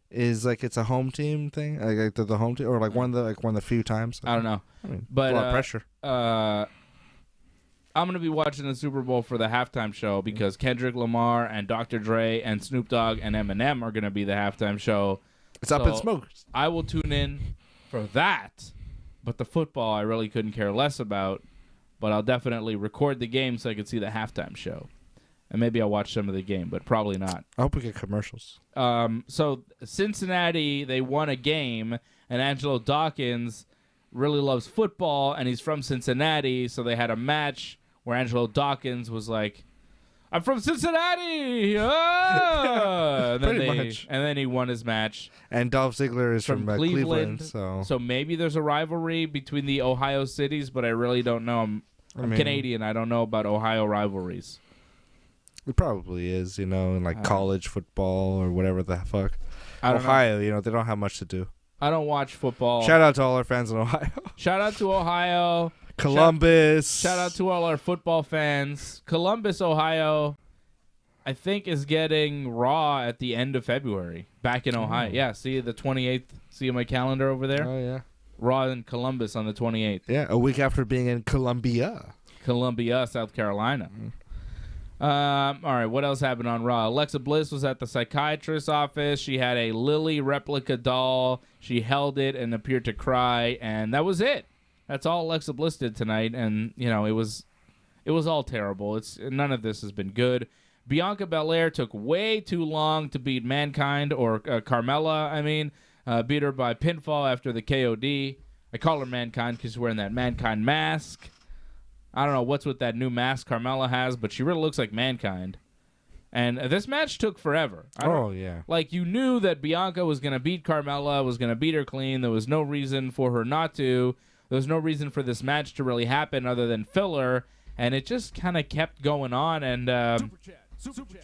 is like it's a home team thing, like the home team, or like one of the few times. I don't know, I mean, but a lot of pressure. I'm going to be watching the Super Bowl for the halftime show because Kendrick Lamar and Dr. Dre and Snoop Dogg and Eminem are going to be the halftime show. It's up in smoke. I will tune in for that. But the football I really couldn't care less about. But I'll definitely record the game so I can see the halftime show. And maybe I'll watch some of the game, but probably not. I hope we get commercials. So Cincinnati, they won a game, and Angelo Dawkins really loves football, and he's from Cincinnati, so they had a match where Angelo Dawkins was like, I'm from Cincinnati! Ah! And then he won his match. And Dolph Ziggler is from Cleveland. So maybe there's a rivalry between the Ohio cities, but I really don't know. I'm Canadian. I don't know about Ohio rivalries. It probably is, in like college football or whatever the fuck. Ohio, they don't have much to do. I don't watch football. Shout out to all our fans in Ohio. Shout out to Ohio. Columbus. Shout out to all our football fans. Columbus, Ohio, I think is getting Raw at the end of February. Back in Ohio. Yeah, see the 28th. See my calendar over there? Oh, yeah. Raw in Columbus on the 28th. Yeah, a week after being in Columbia, South Carolina. All right, what else happened on Raw? Alexa Bliss was at the psychiatrist's office. She had a Lily replica doll. She held it and appeared to cry, and that was it. That's all Alexa Bliss did tonight, and it was all terrible. None of this has been good. Bianca Belair took way too long to beat Mankind, or Carmella, beat her by pinfall after the KOD. I call her Mankind because she's wearing that Mankind mask. I don't know what's with that new mask Carmella has, but she really looks like Mankind. And this match took forever. Yeah. Like, you knew that Bianca was going to beat Carmella, was going to beat her clean. There was no reason for her not to. There was no reason for this match to really happen other than filler. And it just kind of kept going on, and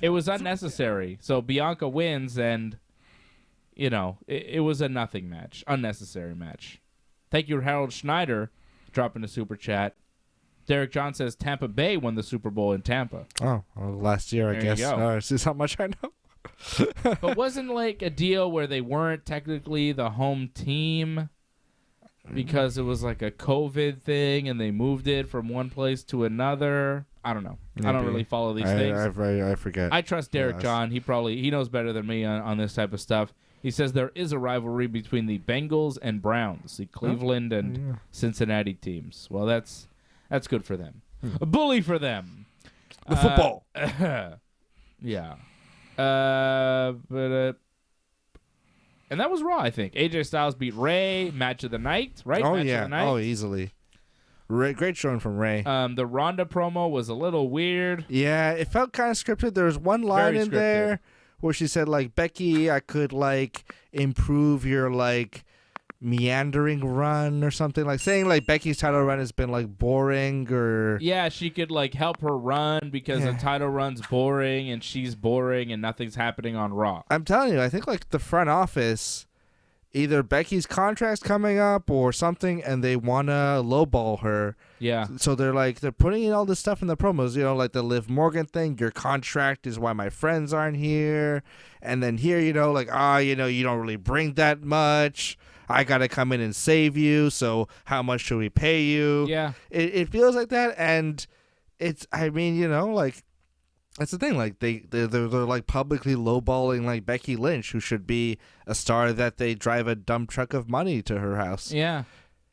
it was unnecessary. So Bianca wins, and, it was a nothing match. Unnecessary match. Thank you, Harold Schneider, dropping a super chat. Derek John says Tampa Bay won the Super Bowl in Tampa. Oh, well, last year, I guess. This is how much I know. But wasn't like a deal where they weren't technically the home team because it was like a COVID thing and they moved it from one place to another? I don't know. Maybe. I don't really follow these things. I forget. I trust Derek John. He knows better than me on this type of stuff. He says there is a rivalry between the Bengals and Browns, the Cleveland and Cincinnati teams. Well, that's good for them. A bully for them. The football. Yeah. And that was Raw, I think. AJ Styles beat Ray. Match of the night, right? Oh, match yeah. Of the night. Oh, easily. Ray, great showing from Ray. The Ronda promo was a little weird. Yeah, it felt kind of scripted. There was one line in there where she said, Becky, I could, improve your, meandering run or something, saying Becky's title run has been boring, or she could help her run because the title run's boring and she's boring and nothing's happening on Raw. I'm telling you, I think the front office, either Becky's contract's coming up or something, and they want to lowball her. Yeah. So they're they're putting in all this stuff in the promos, the Liv Morgan thing, your contract is why my friends aren't here, and then here, you don't really bring that much. I got to come in and save you, so how much should we pay you? Yeah. It feels like that, and it's, that's the thing. They're publicly lowballing Becky Lynch, who should be a star that they drive a dump truck of money to her house. Yeah.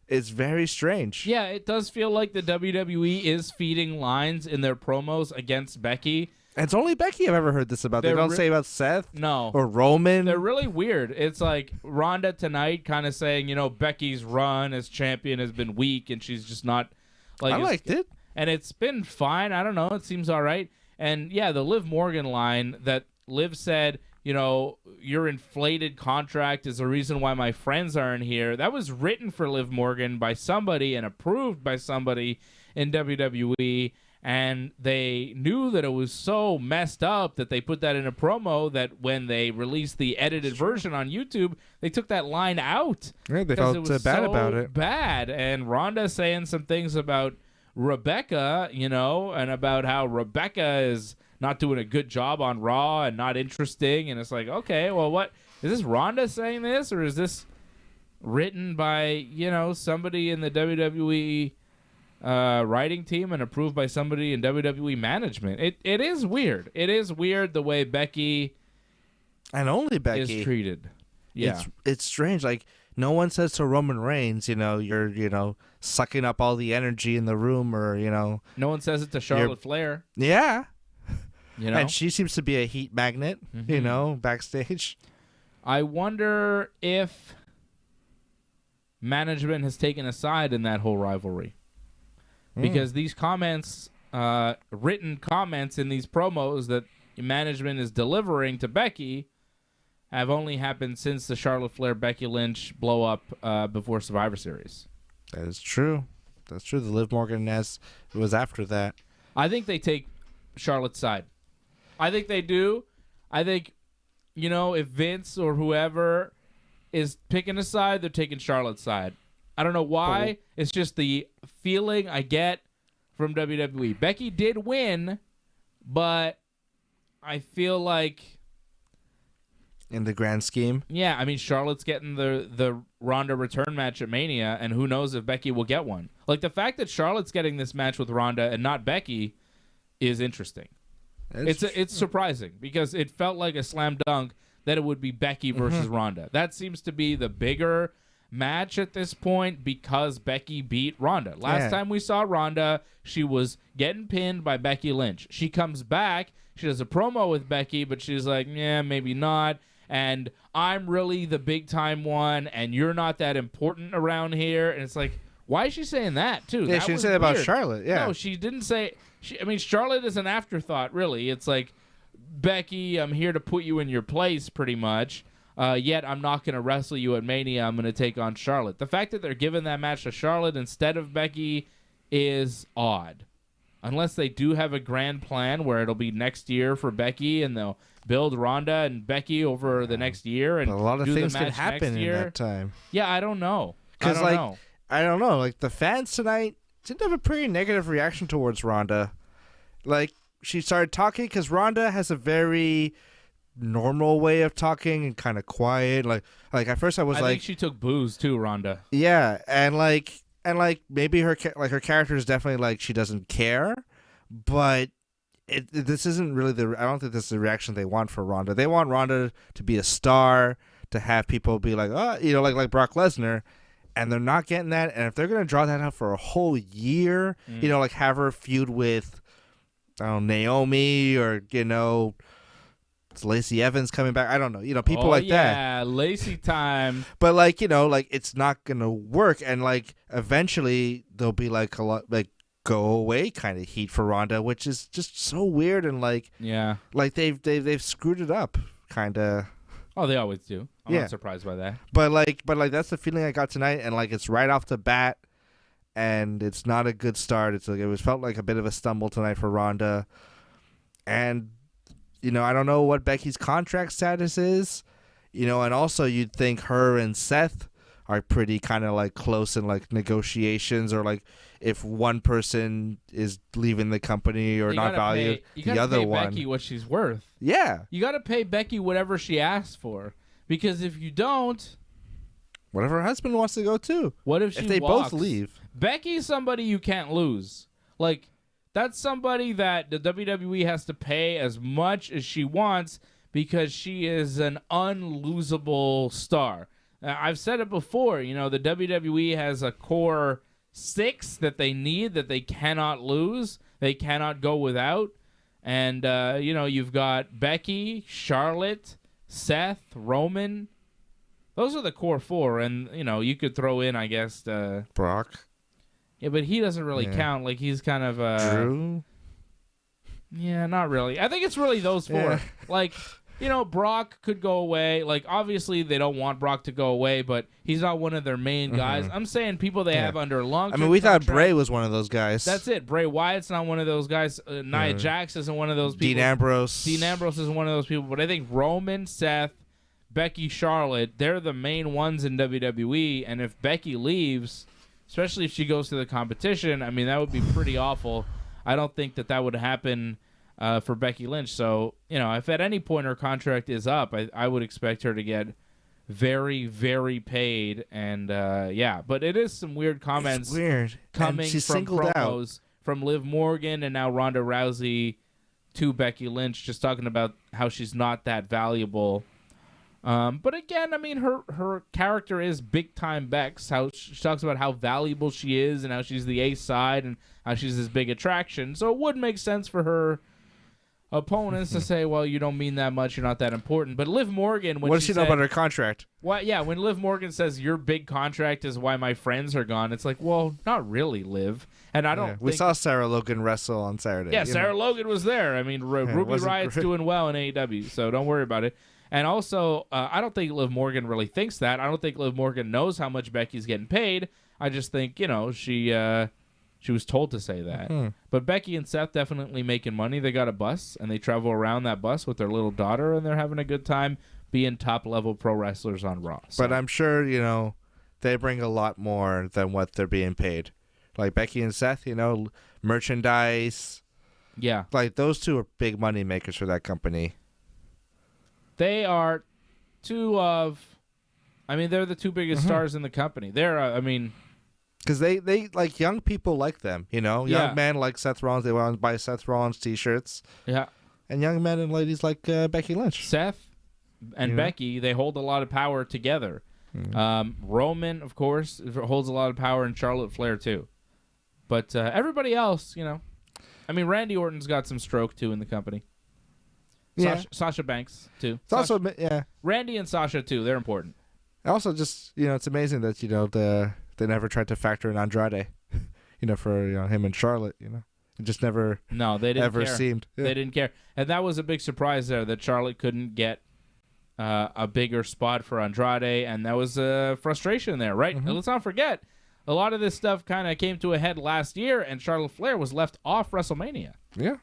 It's very strange. Yeah, it does feel like the WWE is feeding lines in their promos against Becky. And it's only Becky I've ever heard this about. They don't say about Seth? No. Or Roman? They're really weird. It's like Ronda tonight kind of saying, Becky's run as champion has been weak and she's just not... I liked it. And it's been fine. I don't know. It seems all right. And, yeah, the Liv Morgan line that Liv said, your inflated contract is the reason why my friends aren't here. That was written for Liv Morgan by somebody and approved by somebody in WWE. And they knew that it was so messed up that they put that in a promo that when they released the edited version on YouTube, they took that line out. Yeah, they felt bad about it. Bad. And Ronda saying some things about Rebecca, and about how Rebecca is not doing a good job on Raw and not interesting. And it's like, okay, well, what? Is this Ronda saying this, or is this written by, somebody in the WWE writing team and approved by somebody in WWE management. It is weird. It is weird the way Becky and only Becky is treated. Yeah, it's strange. Like no one says to Roman Reigns, you're sucking up all the energy in the room, or no one says it to Charlotte Flair. Yeah, and she seems to be a heat magnet, backstage. I wonder if management has taken a side in that whole rivalry. Because these comments, written comments in these promos that management is delivering to Becky have only happened since the Charlotte Flair-Becky Lynch blow-up before Survivor Series. That is true. That's true. The Liv Morgan was after that. I think they take Charlotte's side. I think they do. I think, if Vince or whoever is picking a side, they're taking Charlotte's side. I don't know why. It's just the feeling I get from WWE. Becky did win, but I feel like in the grand scheme, Charlotte's getting the Ronda return match at Mania, and who knows if Becky will get one. Like the fact that Charlotte's getting this match with Ronda and not Becky is interesting. It's surprising because it felt like a slam dunk that it would be Becky versus Ronda. That seems to be the bigger match at this point because Becky beat Ronda. Last time we saw Ronda, she was getting pinned by Becky Lynch. She comes back, she does a promo with Becky, but she's like, yeah, maybe not. And I'm really the big time one, and you're not that important around here. And it's like, why is she saying that too? Yeah, she didn't say that about Charlotte. Yeah, no, she didn't say. Charlotte is an afterthought, really. It's like, Becky, I'm here to put you in your place, pretty much. Yet I'm not going to wrestle you at Mania. I'm going to take on Charlotte. The fact that they're giving that match to Charlotte instead of Becky is odd. Unless they do have a grand plan where it'll be next year for Becky and they'll build Ronda and Becky over the next year. And a lot of do things the can match happen next year. in that time. Yeah, I don't know. Because, I don't know. Like, the fans tonight did have a pretty negative reaction towards Ronda. Like, she started talking because Ronda has a very normal way of talking and kind of quiet. Like at first I think she took booze too, Ronda. Yeah, and maybe her character is definitely like she doesn't care, but this isn't really I don't think this is the reaction they want for Ronda. They want Ronda to be a star, to have people be like, oh, like Brock Lesnar, and they're not getting that. And if they're gonna draw that out for a whole year, like have her feud with, I don't know, Naomi, or it's Lacey Evans coming back. I don't know. People like that. Yeah, Lacey time. But it's not gonna work, and eventually there'll be a lot go away kind of heat for Ronda, which is just so weird and they've screwed it up kind of. Oh, they always do. I'm not surprised by that. But that's the feeling I got tonight, and it's right off the bat. And it's not a good start. It felt like a bit of a stumble tonight for Ronda. And, I don't know what Becky's contract status is. And also you'd think her and Seth are pretty kind of close in negotiations, or if one person is leaving the company or not valued, the other one. You got to pay Becky what she's worth. Yeah. You got to pay Becky whatever she asks for. Because if you don't, what if her husband wants to go too? What if they both leave? Becky's somebody you can't lose. That's somebody that the WWE has to pay as much as she wants because she is an unlosable star. I've said it before. The WWE has a core 6 that they need, that they cannot lose. They cannot go without. And, you've got Becky, Charlotte, Seth, Roman. Those are the core 4, and you could throw in, I guess, Brock. Yeah, but he doesn't really count. He's kind of Drew. Yeah, not really. I think it's really those 4. Yeah. Brock could go away. Obviously they don't want Brock to go away, but he's not one of their main guys. I'm saying people they have under long-term we contract. thought Bray was one of those guys. That's it. Bray Wyatt's not one of those guys. Nia Jax isn't one of those people. Dean Ambrose isn't one of those people. But I think Roman, Seth, Becky, Charlotte, they're the main ones in WWE. And if Becky leaves, especially if she goes to the competition, that would be pretty awful. I don't think that would happen for Becky Lynch. So, if at any point her contract is up, I would expect her to get very, very paid. And, yeah, but it is some weird comments coming from promos from Liv Morgan and now Ronda Rousey to Becky Lynch, just talking about how she's not that valuable. But again, I mean, her character is big time Bex. How she talks about how valuable she is and how she's the ace side and how she's this big attraction. So it would make sense for her opponents to say, well, you don't mean that much, you're not that important. But Liv Morgan, when what does she know about her contract? Well, yeah, when Liv Morgan says your big contract is why my friends are gone, it's like, well, not really, Liv. And I don't. We saw Sarah Logan wrestle on Saturday. Yeah, Sarah Logan was there. I mean, Ruby Riot's doing well in AEW, so don't worry about it. And also, I don't think Liv Morgan really thinks that. I don't think Liv Morgan knows how much Becky's getting paid. I just think, she was told to say that. But Becky and Seth definitely making money. They got a bus, and they travel around that bus with their little daughter, and they're having a good time being top-level pro wrestlers on Raw. So. But I'm sure, they bring a lot more than what they're being paid. Like Becky and Seth, merchandise. Yeah. Like, those two are big money makers for that company. They are they're the two biggest stars in the company. They're, because they like young people like them, young men like Seth Rollins. They want to buy Seth Rollins t-shirts. Yeah. And young men and ladies like Becky Lynch. Seth and Becky, they hold a lot of power together. Roman, of course, holds a lot of power, and Charlotte Flair too. But everybody else, Randy Orton's got some stroke too in the company. Yeah. Sasha Banks too. Randy and Sasha too. They're important. Also, just it's amazing that they never tried to factor in Andrade, for him and Charlotte. It just never. No, they didn't ever care. seemed. Yeah. They didn't care, and that was a big surprise there that Charlotte couldn't get a bigger spot for Andrade, and that was a frustration there, right? And let's not forget, a lot of this stuff kind of came to a head last year, and Charlotte Flair was left off WrestleMania. Yeah.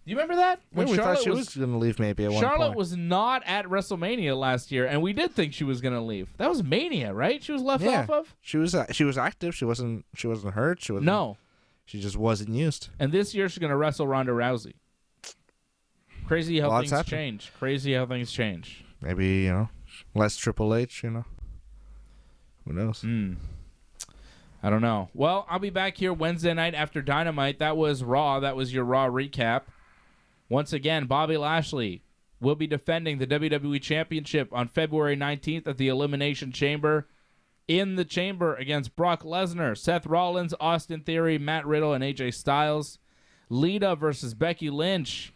Do you remember that? When we thought she was going to leave maybe at one point. Charlotte was not at WrestleMania last year, and we did think she was going to leave. That was Mania, right? She was left off of? She was active. She wasn't hurt. She just wasn't used. And this year she's going to wrestle Ronda Rousey. Crazy how things change. Crazy how things change. Maybe, less Triple H, Who knows? I don't know. Well, I'll be back here Wednesday night after Dynamite. That was Raw. That was your Raw recap. Once again, Bobby Lashley will be defending the WWE Championship on February 19th at the Elimination Chamber. In the Chamber against Brock Lesnar, Seth Rollins, Austin Theory, Matt Riddle, and AJ Styles. Lita versus Becky Lynch.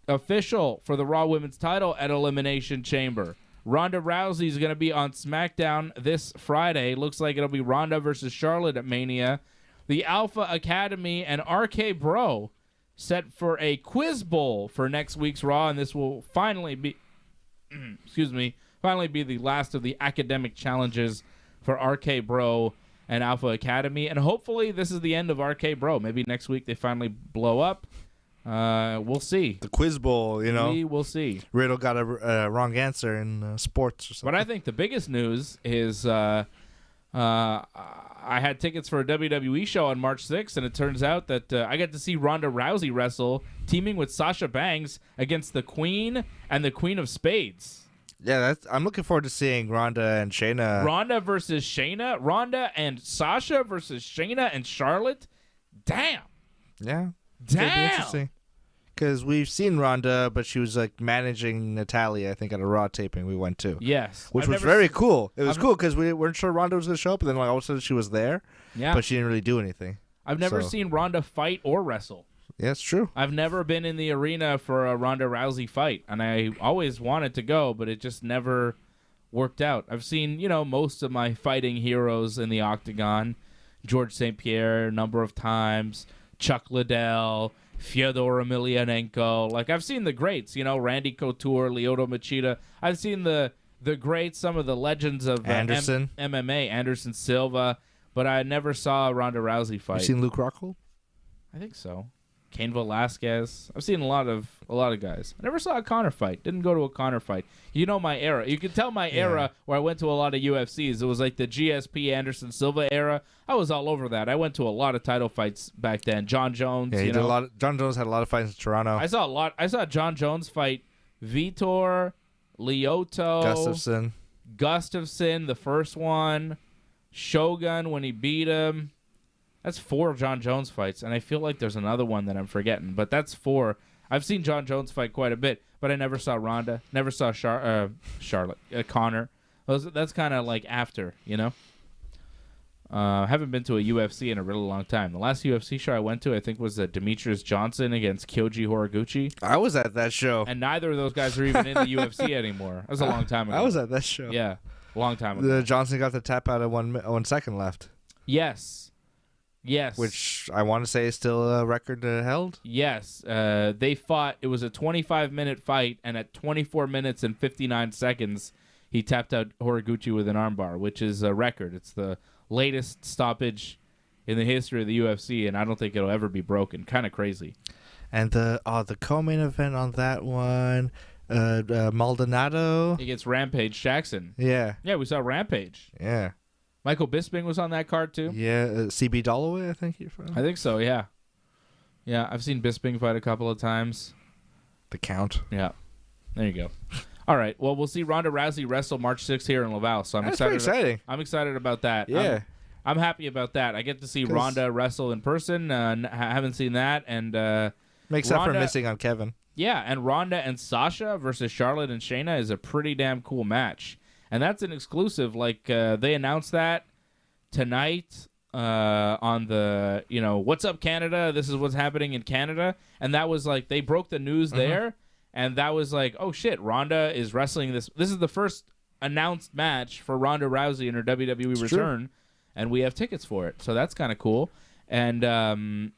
Official for the Raw Women's title at Elimination Chamber. Ronda Rousey is going to be on SmackDown this Friday. Looks like it'll be Ronda versus Charlotte at Mania. The Alpha Academy and RK Bro set for a quiz bowl for next week's Raw, and this will finally be the last of the academic challenges for RK Bro and Alpha Academy, and hopefully this is the end of RK Bro. Maybe next week they finally blow up. We'll see. The quiz bowl, We will see. Riddle got a wrong answer in sports or something. But I think the biggest news is I had tickets for a WWE show on March 6th, and it turns out that I got to see Ronda Rousey wrestle, teaming with Sasha Banks against the Queen and the Queen of Spades. Yeah, I'm looking forward to seeing Ronda and Shayna. Ronda versus Shayna? Ronda and Sasha versus Shayna and Charlotte? Damn. Yeah. Damn. Interesting. Because we've seen Ronda, but she was like managing Natalia, I think, at a Raw taping we went to. Yes. Which was very cool. It was cool because we weren't sure Ronda was going to show up, and then like, all of a sudden she was there. Yeah. But she didn't really do anything. I've never seen Ronda fight or wrestle. Yeah, it's true. I've never been in the arena for a Ronda Rousey fight, and I always wanted to go, but it just never worked out. I've seen, most of my fighting heroes in the octagon. George St. Pierre a number of times, Chuck Liddell, Fyodor Emelianenko. Like, I've seen the greats, Randy Couture, Lyoto Machida. I've seen the greats, some of the legends of Anderson. MMA, Anderson Silva, but I never saw a Ronda Rousey fight. You seen Luke Rockhold? I think so. Cain Velasquez. I've seen a lot of guys. I never saw a Conor fight. Didn't go to a Conor fight. My era. You can tell my era where I went to a lot of UFCs. It was like the GSP Anderson Silva era. I was all over that. I went to a lot of title fights back then. John Jones. Yeah, John Jones had a lot of fights in Toronto. I saw John Jones fight Vitor, Lyoto, Gustafsson. Gustafson, the first one. Shogun when he beat him. That's 4 John Jones fights, and I feel like there's another one that I'm forgetting, but that's 4. I've seen John Jones fight quite a bit, but I never saw Ronda, never saw Charlotte, Connor. That's kind of like after, you know? Haven't been to a UFC in a really long time. The last UFC show I went to, I think, was Demetrius Johnson against Kyoji Horiguchi. I was at that show. And neither of those guys are even in the UFC anymore. That was a long time ago. I was at that show. Yeah, a long time ago. Johnson got the tap out of 1 second left. Yes. Which I want to say is still a record held. Yes. They fought. It was a 25-minute fight, and at 24 minutes and 59 seconds, he tapped out Horiguchi with an armbar, which is a record. It's the latest stoppage in the history of the UFC, and I don't think it'll ever be broken. Kind of crazy. And the co-main event on that one, Maldonado against Rampage Jackson. Yeah, we saw Rampage. Yeah, Michael Bisping was on that card too. Yeah, CB Dollaway, I think you're from. I think so. Yeah. I've seen Bisping fight a couple of times. The Count. Yeah, there you go. All right. Well, we'll see Ronda Rousey wrestle March 6th here in Laval. So That's excited. Pretty exciting. I'm excited about that. Yeah. I'm happy about that. I get to see Ronda wrestle in person. Haven't seen that, and makes up for missing on Kevin. Yeah, and Ronda and Sasha versus Charlotte and Shayna is a pretty damn cool match, and that's an exclusive. Like they announced that tonight on the What's Up Canada. This is what's happening in Canada, and that was like they broke the news there. And that was like, oh, shit, Ronda is wrestling this. This is the first announced match for Ronda Rousey in her WWE return, and we have tickets for it. So that's kind of cool. And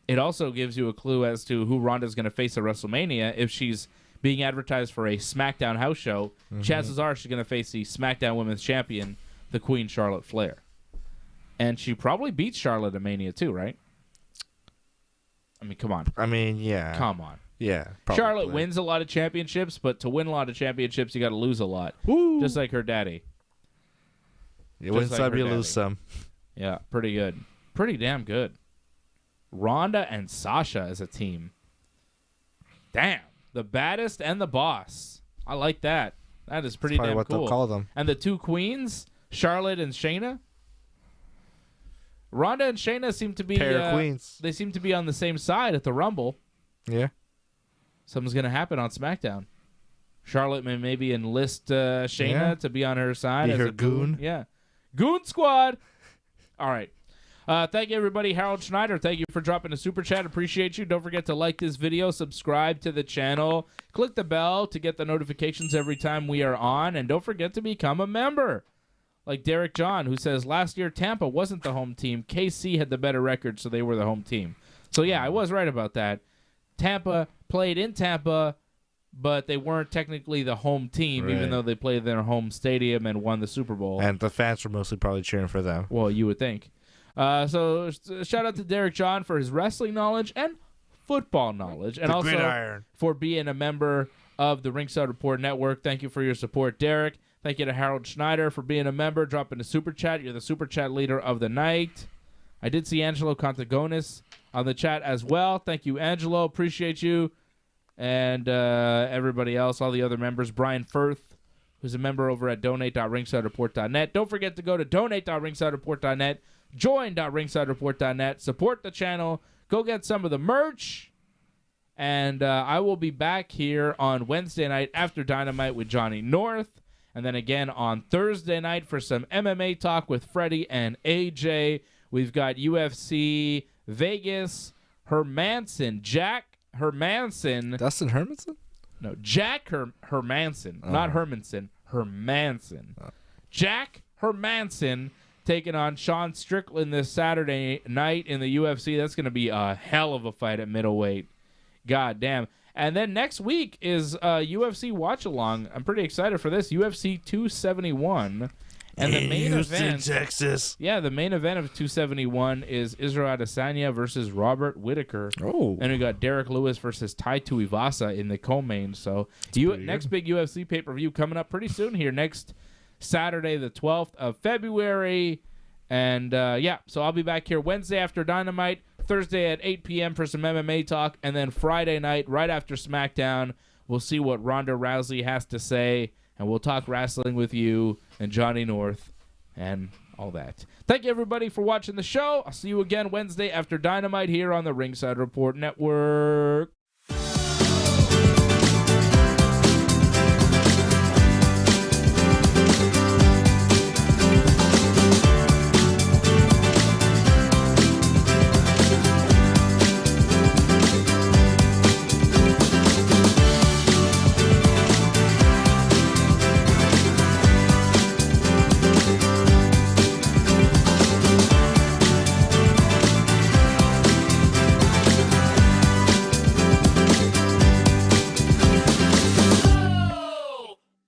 it also gives you a clue as to who Ronda's going to face at WrestleMania. If she's being advertised for a SmackDown house show, chances are she's going to face the SmackDown Women's Champion, the Queen Charlotte Flair. And she probably beats Charlotte at Mania too, right? I mean, come on. Yeah. Come on. Yeah, probably. Charlotte wins a lot of championships, but to win a lot of championships, you got to lose a lot. Woo. Just like her daddy. You win some, you lose some. Yeah, pretty good. Pretty damn good. Ronda and Sasha as a team. Damn. The baddest and the boss. I like that. That is pretty damn what cool. They'll call them. And the two queens, Charlotte and Shayna. Ronda and Shayna seem to be pair of queens. They seem to be on the same side at the Rumble. Yeah. Something's going to happen on SmackDown. Charlotte may maybe enlist Shayna to be on her side. Be as her a goon. Yeah. Goon Squad. All right. Thank you, everybody. Harold Schneider, thank you for dropping a super chat. Appreciate you. Don't forget to like this video, subscribe to the channel, click the bell to get the notifications every time we are on, and don't forget to become a member. Like Derek John, who says, last year Tampa wasn't the home team. KC had the better record, so they were the home team. So, yeah, I was right about that. Tampa played in Tampa, but they weren't technically the home team, even though they played in their home stadium and won the Super Bowl. And the fans were mostly probably cheering for them. Well, you would think. So shout out to Derek John for his wrestling knowledge and football knowledge. And also gridiron. For being a member of the Ringside Report Network. Thank you for your support, Derek. Thank you to Harold Schneider for being a member, dropping a super chat. You're the super chat leader of the night. I did see Angelo Contagonis on the chat as well. Thank you, Angelo. Appreciate you. And everybody else, all the other members. Brian Firth, who's a member over at donate.ringsidereport.net. Don't forget to go to donate.ringsidereport.net, join.ringsidereport.net, support the channel, go get some of the merch. And I will be back here on Wednesday night after Dynamite with Johnny North. And then again on Thursday night for some MMA talk with Freddie and AJ. We've got UFC Vegas, Jack Hermanson. Dustin Hermanson? No, Jack Hermanson. Not Hermanson. Hermanson. Jack Hermanson taking on Sean Strickland this Saturday night in the UFC. That's going to be a hell of a fight at middleweight. God damn. And then next week is UFC Watch Along. I'm pretty excited for this. UFC 271. And the main event, Texas. Yeah, the main event of 271 is Israel Adesanya versus Robert Whittaker. Oh. And we got Derek Lewis versus Tai Tuivasa in the co-main. So next big UFC pay-per-view coming up pretty soon here next Saturday, the 12th of February. And so I'll be back here Wednesday after Dynamite, Thursday at 8 p.m. for some MMA talk, and then Friday night right after SmackDown, we'll see what Ronda Rousey has to say and we'll talk wrestling with you and Johnny North and all that. Thank you, everybody, for watching the show. I'll see you again Wednesday after Dynamite here on the Ringside Report Network.